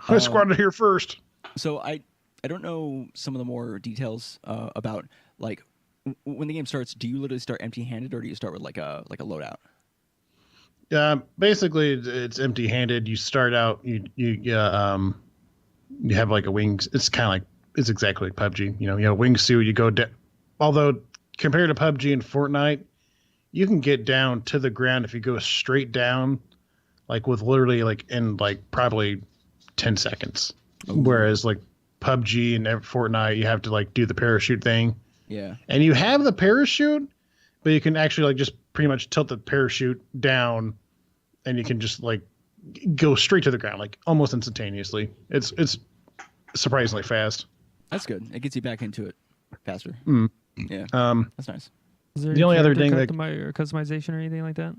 I squatted here first. So I don't know some of the more details about like when the game starts. Do you literally start empty-handed, or do you start with like a loadout? Basically it's empty-handed. You start out, you have like a wings. It's kind of like, it's exactly like PUBG. You have a wingsuit. You go down. Although compared to PUBG and Fortnite, you can get down to the ground if you go straight down, like with literally like in like probably 10 seconds. Ooh. Whereas like PUBG and Fortnite, you have to like do the parachute thing. Yeah. And you have the parachute, but you can actually like just pretty much tilt the parachute down, and you can just like go straight to the ground, like almost instantaneously. It's surprisingly fast. That's good. It gets you back into it faster. Mm. Yeah. That's nice. Is there the only other thing that customization or anything like that?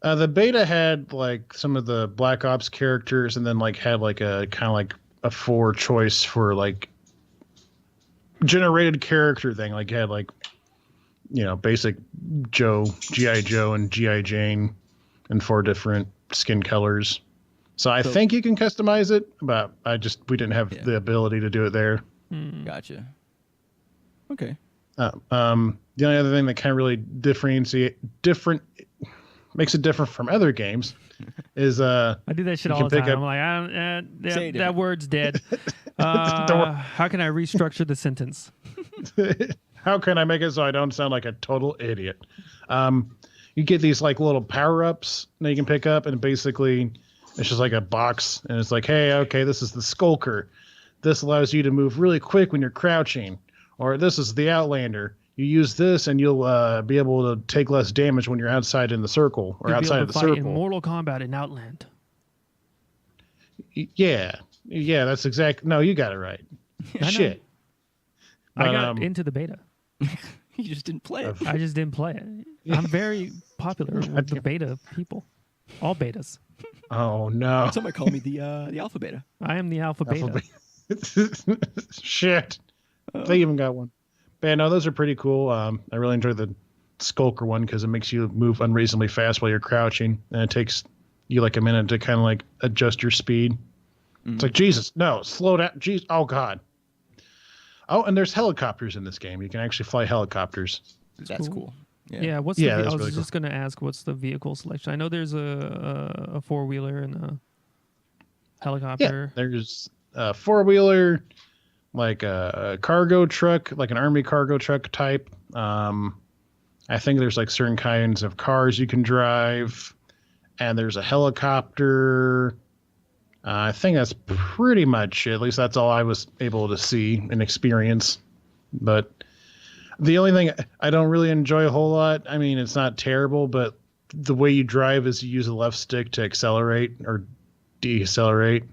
The beta had like some of the Black Ops characters, and then like had like a kind of like a 4 choice for like generated character thing. Like you had like basic G.I. Joe, and G.I. Jane, and 4 different skin colors. So I think you can customize it, but we didn't have the ability to do it there. Gotcha. Okay. The only other thing that kind of really makes it different from other games is I do that shit all the time. I'm like, that word's dead. How can I restructure the sentence? How can I make it so I don't sound like a total idiot? You get these like little power-ups that you can pick up, and basically it's just like a box, and it's like, hey, okay, this is the Skulker. This allows you to move really quick when you're crouching. Or this is the Outlander. You use this, and you'll be able to take less damage when you're outside in the circle, or outside of the circle. In Mortal Kombat in Outland. Yeah, that's exact. No, you got it right. Shit. I got into the beta. You just didn't play it. I just didn't play it. I'm very popular with the beta people. All betas. Oh no! Somebody called me the alpha beta. I am the alpha beta. Shit. They even got one. But yeah, no, those are pretty cool. I really enjoyed Skulker one because it makes you move unreasonably fast while you're crouching, and it takes you like a minute to kind of like adjust your speed. It's like, Jesus, no, slow down. Jeez, oh God. Oh, and there's helicopters in this game. You can actually fly helicopters. That's cool. Yeah. I was really just going to ask, what's the vehicle selection? I know there's a 4-wheeler and a helicopter. Yeah, there's a 4-wheeler, like a cargo truck, like an army cargo truck type. I think there's like certain kinds of cars you can drive, and there's a helicopter. I think that's pretty much it. At least that's all I was able to see and experience. But the only thing I don't really enjoy a whole lot, I mean, it's not terrible, but the way you drive is you use the left stick to accelerate or decelerate.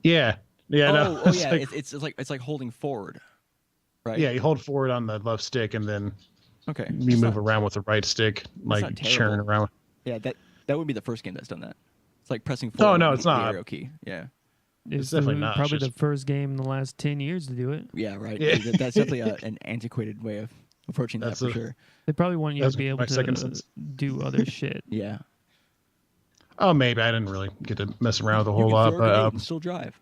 Yeah. Yeah. No, Oh yeah. It's like holding forward, right? Yeah, you hold forward on the left stick and then Okay. you move around with the right stick, like churning around. Yeah, that would be the first game that's done that. It's like pressing Oh, forward. no, on it's the not. arrow key. Yeah. It's definitely not. Probably It's the just- first game in the last 10 years to do it. Yeah, right. Yeah. That's definitely an antiquated way of approaching that for sure. They probably want you to That's be able my second to sense. do other shit. Yeah. Oh, maybe I didn't really get to mess around with a You whole can lot, throw a grenade but and still drive.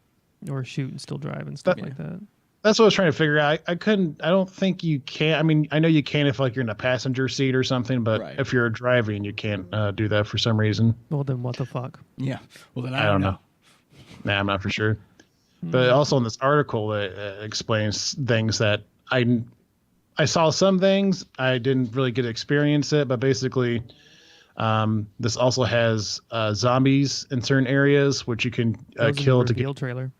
Or shoot and still drive and stuff That- like that. that's what I was trying to figure out. I couldn't. I don't think you can. I mean, I know you can if like you're in a passenger seat or something, but Right. if you're driving, you can't do that for some reason. Well, then what the fuck? Yeah. Well, then I don't know. Nah, I'm not for sure. But also in this article, it explains things that I saw some things. I didn't really get to experience it, but basically, this also has zombies in certain areas, which you can That was in kill the to get. reveal trailer.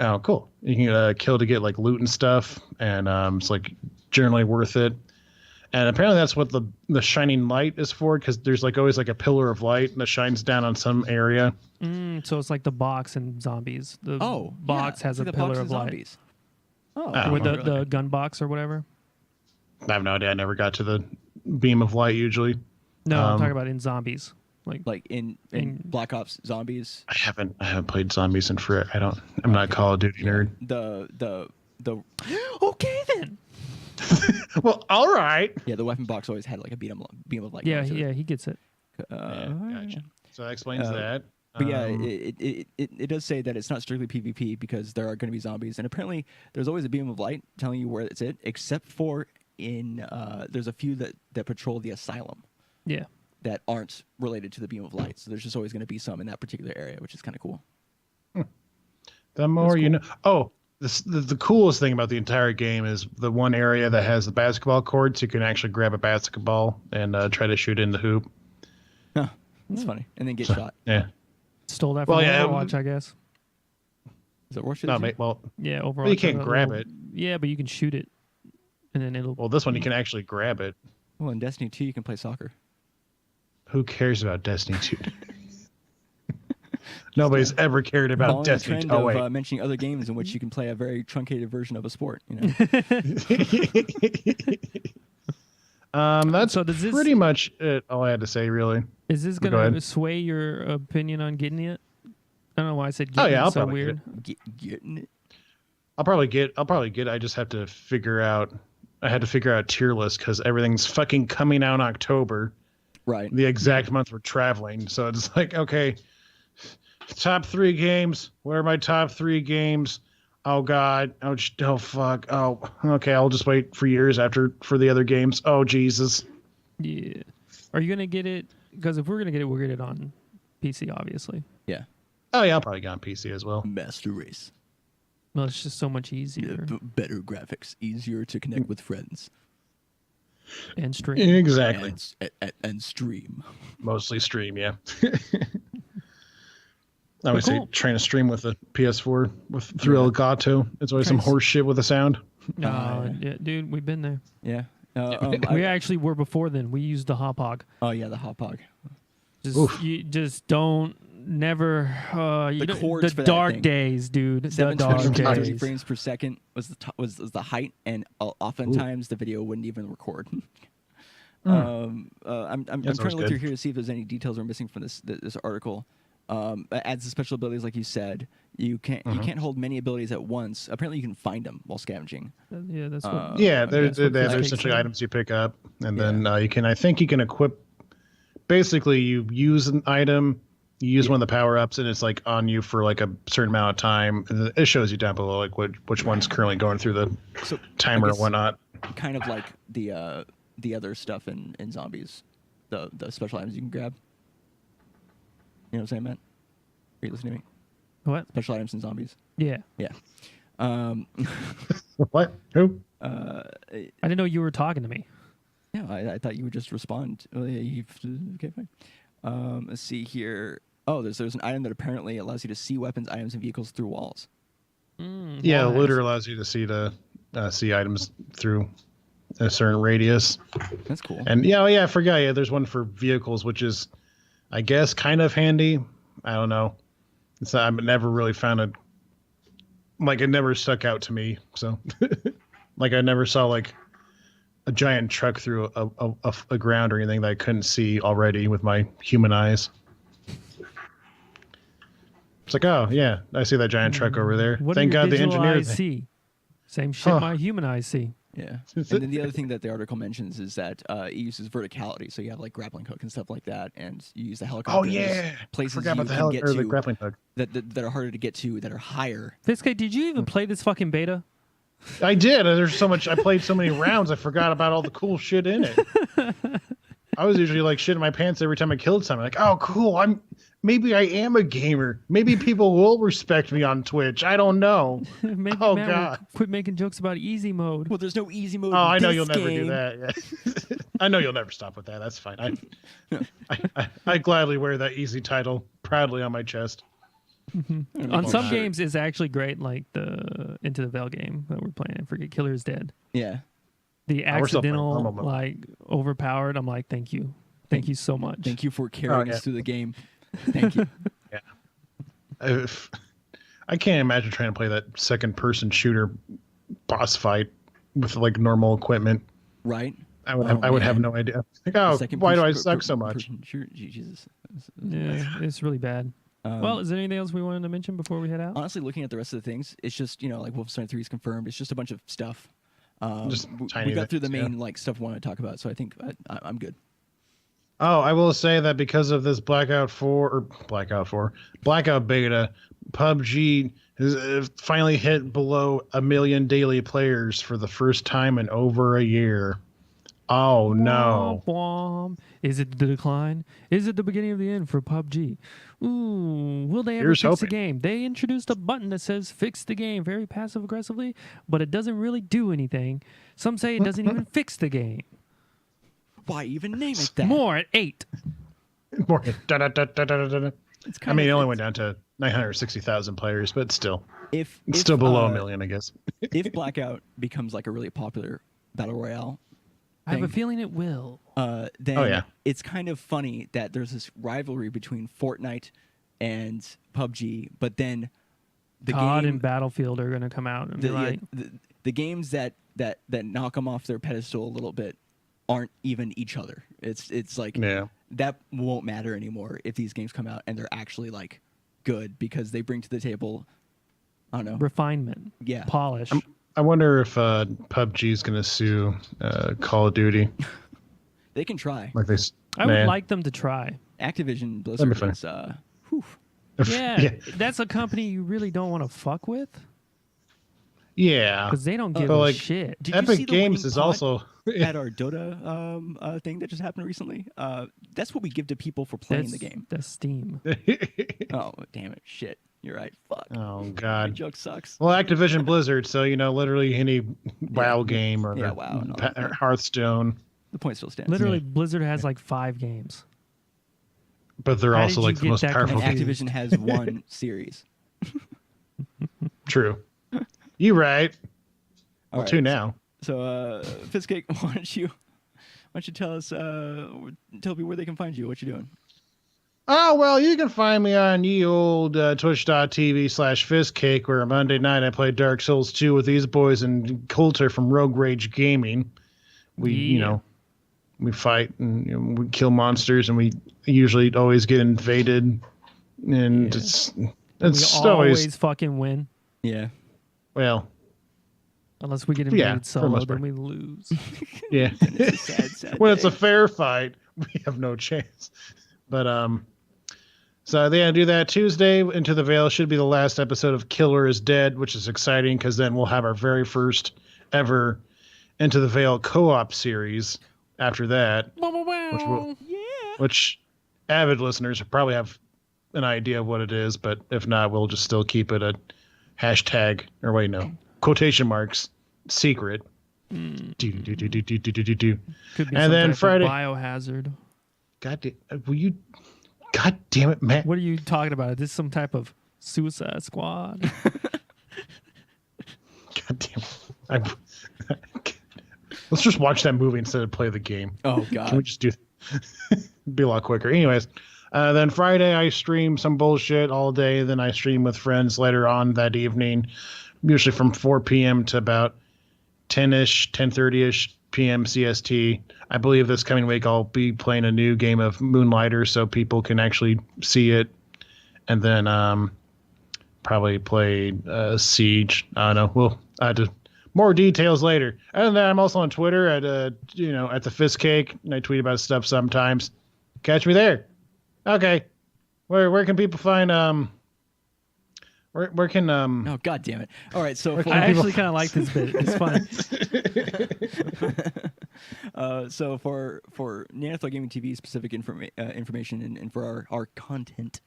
Oh, cool! You can kill to get like loot and stuff, and it's like generally worth it. And apparently that's what the shining light is for, because there's like always like a pillar of light that shines down on some area. So it's like the box in zombies. The box yeah, has it's a like the pillar box of in light. zombies. Oh, Oh, With really? the gun box or whatever. I have no idea. I never got to the beam of light usually. No, I'm Um, talking about in zombies. like in Black Ops Zombies. I haven't played zombies in forever. I'm not a Call of Duty nerd. The Okay then. Well, all right. yeah, the weapon box always had like a beam of light. Yeah, going to it. he gets it. Gotcha. So that explains that. But yeah, it does say that it's not strictly PvP because there are going to be zombies, and apparently there's always a beam of light telling you where it's at, except for in there's a few that patrol the asylum Yeah. that aren't related to the beam of light. So there's just always going to be some in that particular area, which is kind of cool. The more you cool. know. Oh, the coolest thing about the entire game is the one area that has the basketball court, so you can actually grab a basketball and try to shoot in the hoop. Huh, that's funny. And then get shot. Yeah. Stole that from Well, yeah, Overwatch, I guess. Is that worth it? No, mate. Well, Yeah, Overwatch. Well, you can't has a grab little- it. Yeah, but you can shoot it, and then it'll. well, this one you can actually grab it. Well, in Destiny 2, you can play soccer. Who cares about Destiny 2? Nobody's ever cared about Following the Destiny. trend Oh of wait. mentioning other games in which you can play a very truncated version of a sport. You know, That's So does this- pretty much it, all I had to say, really. Is this Go gonna ahead. sway your opinion on getting it? I don't know why I said Oh, getting yeah, it I'll so probably get weird. getting it. I'll probably get. I just have to figure out. I had to figure out tier list because everything's fucking coming out in October, Right. the exact month we're traveling. So it's like, okay, top 3 games. What are my top 3 games? Oh God. Oh fuck. Oh, okay. I'll just wait for years for the other games. Oh Jesus. Yeah. Are you gonna get it? Because if we're gonna get it, we'll get it on PC, obviously. Yeah. Oh yeah, I'll probably get on PC as well. Master Race. Well, it's just so much easier Better graphics, easier to connect with friends, and stream. Exactly. and stream. Mostly stream, yeah. I would say cool. trying to stream with a PS4 through Elgato. It's always some Nice. horse shit with the sound. Yeah, dude, we've been there. Yeah. We actually were before then. We used the Hopog. Oh yeah, the hot pog. You just don't never The cords the for that dark thing. days, dude. The 720 dark 30 days. frames per second was the height, and oftentimes the video wouldn't even record. I'm trying That's to always look through good. here to see if there's any details we're missing from this article. adds the special abilities like you said. You can't hold many abilities at once. Apparently, you can find them while scavenging. Yeah, that's what. Yeah, they're that's what they're Fish Cake essentially said. items you pick up, and Yeah. then you can. I think you can equip. Basically, you use an item, you use one of the power ups, and it's like on you for like a certain amount of time. And it shows you down below like which one's currently going through the So timer I and guess whatnot. kind of like the other stuff in zombies, the special items you can grab. You know what I'm saying, Matt? Are you listening to me? What? Special items in zombies. Yeah. Yeah. Um, What? Who? I didn't know you were talking to me. yeah, I thought you would just respond. Oh, yeah, okay, fine. Let's see here. Oh, there's an item that apparently allows you to see weapons, items, and vehicles through walls. Yeah, the Nice. looter allows you to see items through a certain radius. That's cool. And yeah, I forgot. Yeah, there's one for vehicles, which is, I guess, kind of handy. I don't know. I've never really found it. Like it never stuck out to me. So, like I never saw like a giant truck through a ground or anything that I couldn't see already with my human eyes. It's like, oh yeah, I see that giant truck over there. What Thank do your God the digital engineer. eyes see? Same shit Huh. my human eyes see. Yeah. And then the other thing that the article mentions is that it uses verticality. So you have like grappling hook and stuff like that, and you use the helicopter. Oh and there's yeah, places forgot you about the can get or the to grappling hook. that are harder to get to, that are higher. Fiske, did you even play this fucking beta? I did. There's so much. I played so many rounds. I forgot about all the cool shit in it. I was usually like shitting my pants every time I killed someone. Like, oh, cool. Maybe I am a gamer. Maybe people will respect me on Twitch. I don't know. Maybe Oh, Matt will God. quit making jokes about easy mode. Well, there's no easy mode. Oh, in I know this you'll never do game. that. Yeah. I know you'll never stop with that. That's fine. I gladly wear that easy title proudly on my chest. On some Bullshit. games, it's actually great, like the Into the Veil game that we're playing. I forget Killer is Dead. Yeah. The we're still playing accidental, normal mode. like, overpowered. I'm like, thank you. Thank you so much. Thank you for carrying yeah. us through the game. Thank you. I can't imagine trying to play that second-person shooter boss fight with like normal equipment. Right? I would Oh, I would have man. no idea. Like, oh, Second why do I person- suck so much? person shooter- Jesus. Yeah, it's really bad. Well, is there anything else we wanted to mention before we head out? Honestly, looking at the rest of the things, it's just, like Wolfenstein 3 is confirmed. It's just a bunch of stuff. Just We tiny got through the things, main like stuff we want to talk about, so I think I'm good. Oh, I will say that because of this Blackout beta, PUBG has finally hit below 1 million daily players for the first time in over a year. Oh no. Womp womp. Is it the decline? Is it the beginning of the end for PUBG? Ooh, will they ever Here's fix the hoping. game? They introduced a button that says fix the game very passive aggressively, but it doesn't really do anything. Some say it doesn't even fix the game. Why even name it that? More at 8. More. Da-da-da-da-da-da-da. It's I kind mean, it of- only went down to 960,000 players, but still. If It's still below uh, 1 million, I guess. if Blackout becomes like a really popular battle royale, I have a thing, feeling it will. then Oh, yeah. it's kind of funny that there's this rivalry between Fortnite and PUBG, but then the COD game, and Battlefield are going to come out and the, be yeah, like, the games that knock them off their pedestal a little bit aren't even each other. It's like Yeah. that won't matter anymore if these games come out and they're actually like good, because they bring to the table, I don't know, refinement, yeah, polish. I wonder if PUBG is going to sue Call of Duty. they can try. Like they, I would like them to try. Activision be Blizzard funny. is whew. Yeah, that's a company you really don't want to fuck with Yeah. because they don't give But, a like, shit. Did you see Epic the Games winning is pot also. at our Dota thing that just happened recently? That's what we give to people for playing the game. That's Steam. Oh, damn it. Shit. You're right. Fuck. Oh My God. joke sucks. Well, Activision Blizzard, so literally any WoW game or Yeah, WoW and all that, yeah. Hearthstone, The point still stands. Literally, Blizzard has like 5 games. but they're How also did like you the get most that powerful. And confused? Activision has one series. True. You right. All Well, two right, now. So, Fizzcake, why don't you tell us, tell people where they can find you, what you're doing? Oh, well, you can find me on ye old twitch.tv/fistcake, where Monday night I play Dark Souls 2 with these boys and Coulter from Rogue Rage Gaming. We, Yeah. we fight and we kill monsters, and we usually always get invaded and Yeah. it's we always always fucking win. Yeah. well, Unless we get Yeah, invaded for the solo, most then part. we lose. yeah. It's a sad When it's a day. fair fight, we have no chance. But so they do that Tuesday. Into the Veil should be the last episode of Killer is Dead, which is exciting because then we'll have our very first ever Into the Veil co-op series after that, Yeah. which avid listeners probably have an idea of what it is, but if not, we'll just still keep it a hashtag or wait, no, quotation marks secret. Do. Could be And some then type Friday- of biohazard. God damn it, Matt. What are you talking about? Is this some type of Suicide Squad? God damn it. Let's just watch that movie instead of play the game. Oh Can we God. just do be a lot quicker? Anyways, then Friday I stream some bullshit all day. Then I stream with friends later on that evening, usually from 4 p.m. to about 10-ish, 10:30-ish p.m. CST. I believe this coming week I'll be playing a new game of Moonlighter so people can actually see it. And then probably play Siege. I don't know. We'll add to more details later. And then I'm also on Twitter at at the Fist Cake, and I tweet about stuff sometimes. Catch me there. Okay. Where can people find where can Oh God damn it! All right, so for, I actually kind of like this bit. It's fun. so for Neanderthal Gaming TV specific information and for our content,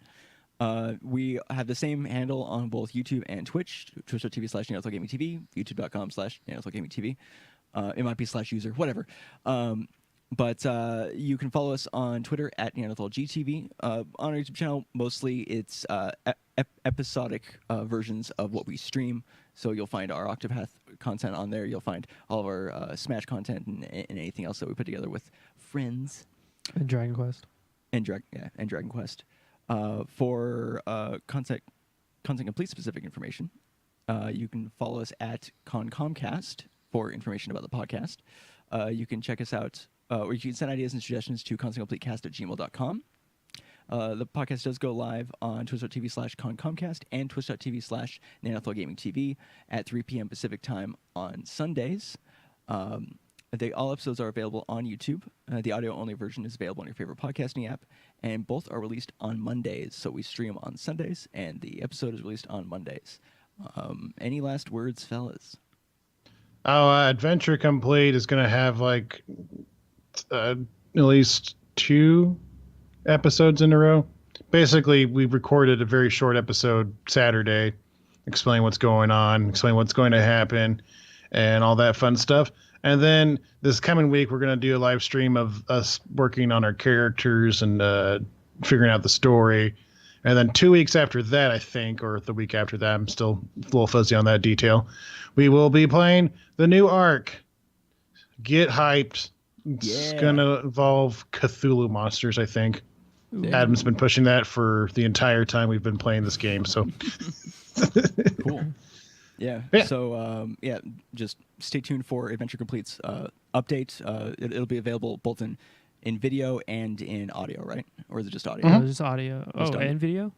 we have the same handle on both YouTube and Twitch, twitch.tv/Neanderthal Gaming TV, youtube.com/Neanderthal Gaming TV. It might be /user, whatever. But you can follow us on Twitter at Neanderthal GTV. On our YouTube channel, mostly it's episodic versions of what we stream. So you'll find our Octopath content on there. You'll find all of our Smash content and anything else that we put together with friends And Dragon Quest. and Dragon Quest. For content complete specific information, you can follow us at ConComcast for information about the podcast. You can check us out, or you can send ideas and suggestions to contentcompletecast@gmail.com. The podcast does go live on twitch.tv/ConComcast and twitch.tv/Neanderthal Gaming TV at 3 p.m. Pacific time on Sundays. All episodes are available on YouTube. The audio-only version is available on your favorite podcasting app, and both are released on Mondays. So we stream on Sundays, and the episode is released on Mondays. Any last words, fellas? Adventure Complete is going to have like at least 2 episodes in a row. Basically, we recorded a very short episode Saturday, explain what's going on, explain what's going to happen, and all that fun stuff. And then this coming week, we're going to do a live stream of us working on our characters and figuring out the story. And then 2 weeks after that, I think, or the week after that, I'm still a little fuzzy on that detail, we will be playing the new arc. Get hyped. It's Yeah. going to involve Cthulhu monsters, I think. Ooh. Adam's been pushing that for the entire time we've been playing this game. So Cool. Yeah. Yeah. So just stay tuned for Adventure Complete's update. It'll be available both in video and in audio, right? Or is it just audio? Oh, just audio. Just audio. And video?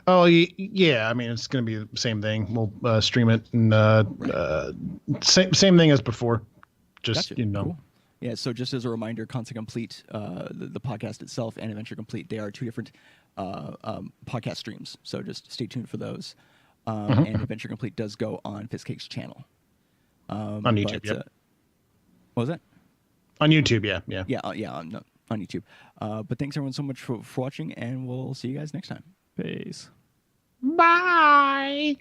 Oh, yeah. I mean, it's going to be the same thing. We'll stream it and same thing as before. Just, Gotcha. Cool. Yeah, so just as a reminder, Content Complete, the podcast itself, and Adventure Complete, they are 2 different podcast streams. So just stay tuned for those. And Adventure Complete does go on Fistcake's channel. On YouTube, yep. What was that? On YouTube, yeah. Yeah, on YouTube. But thanks everyone so much for watching, and we'll see you guys next time. Peace. Bye.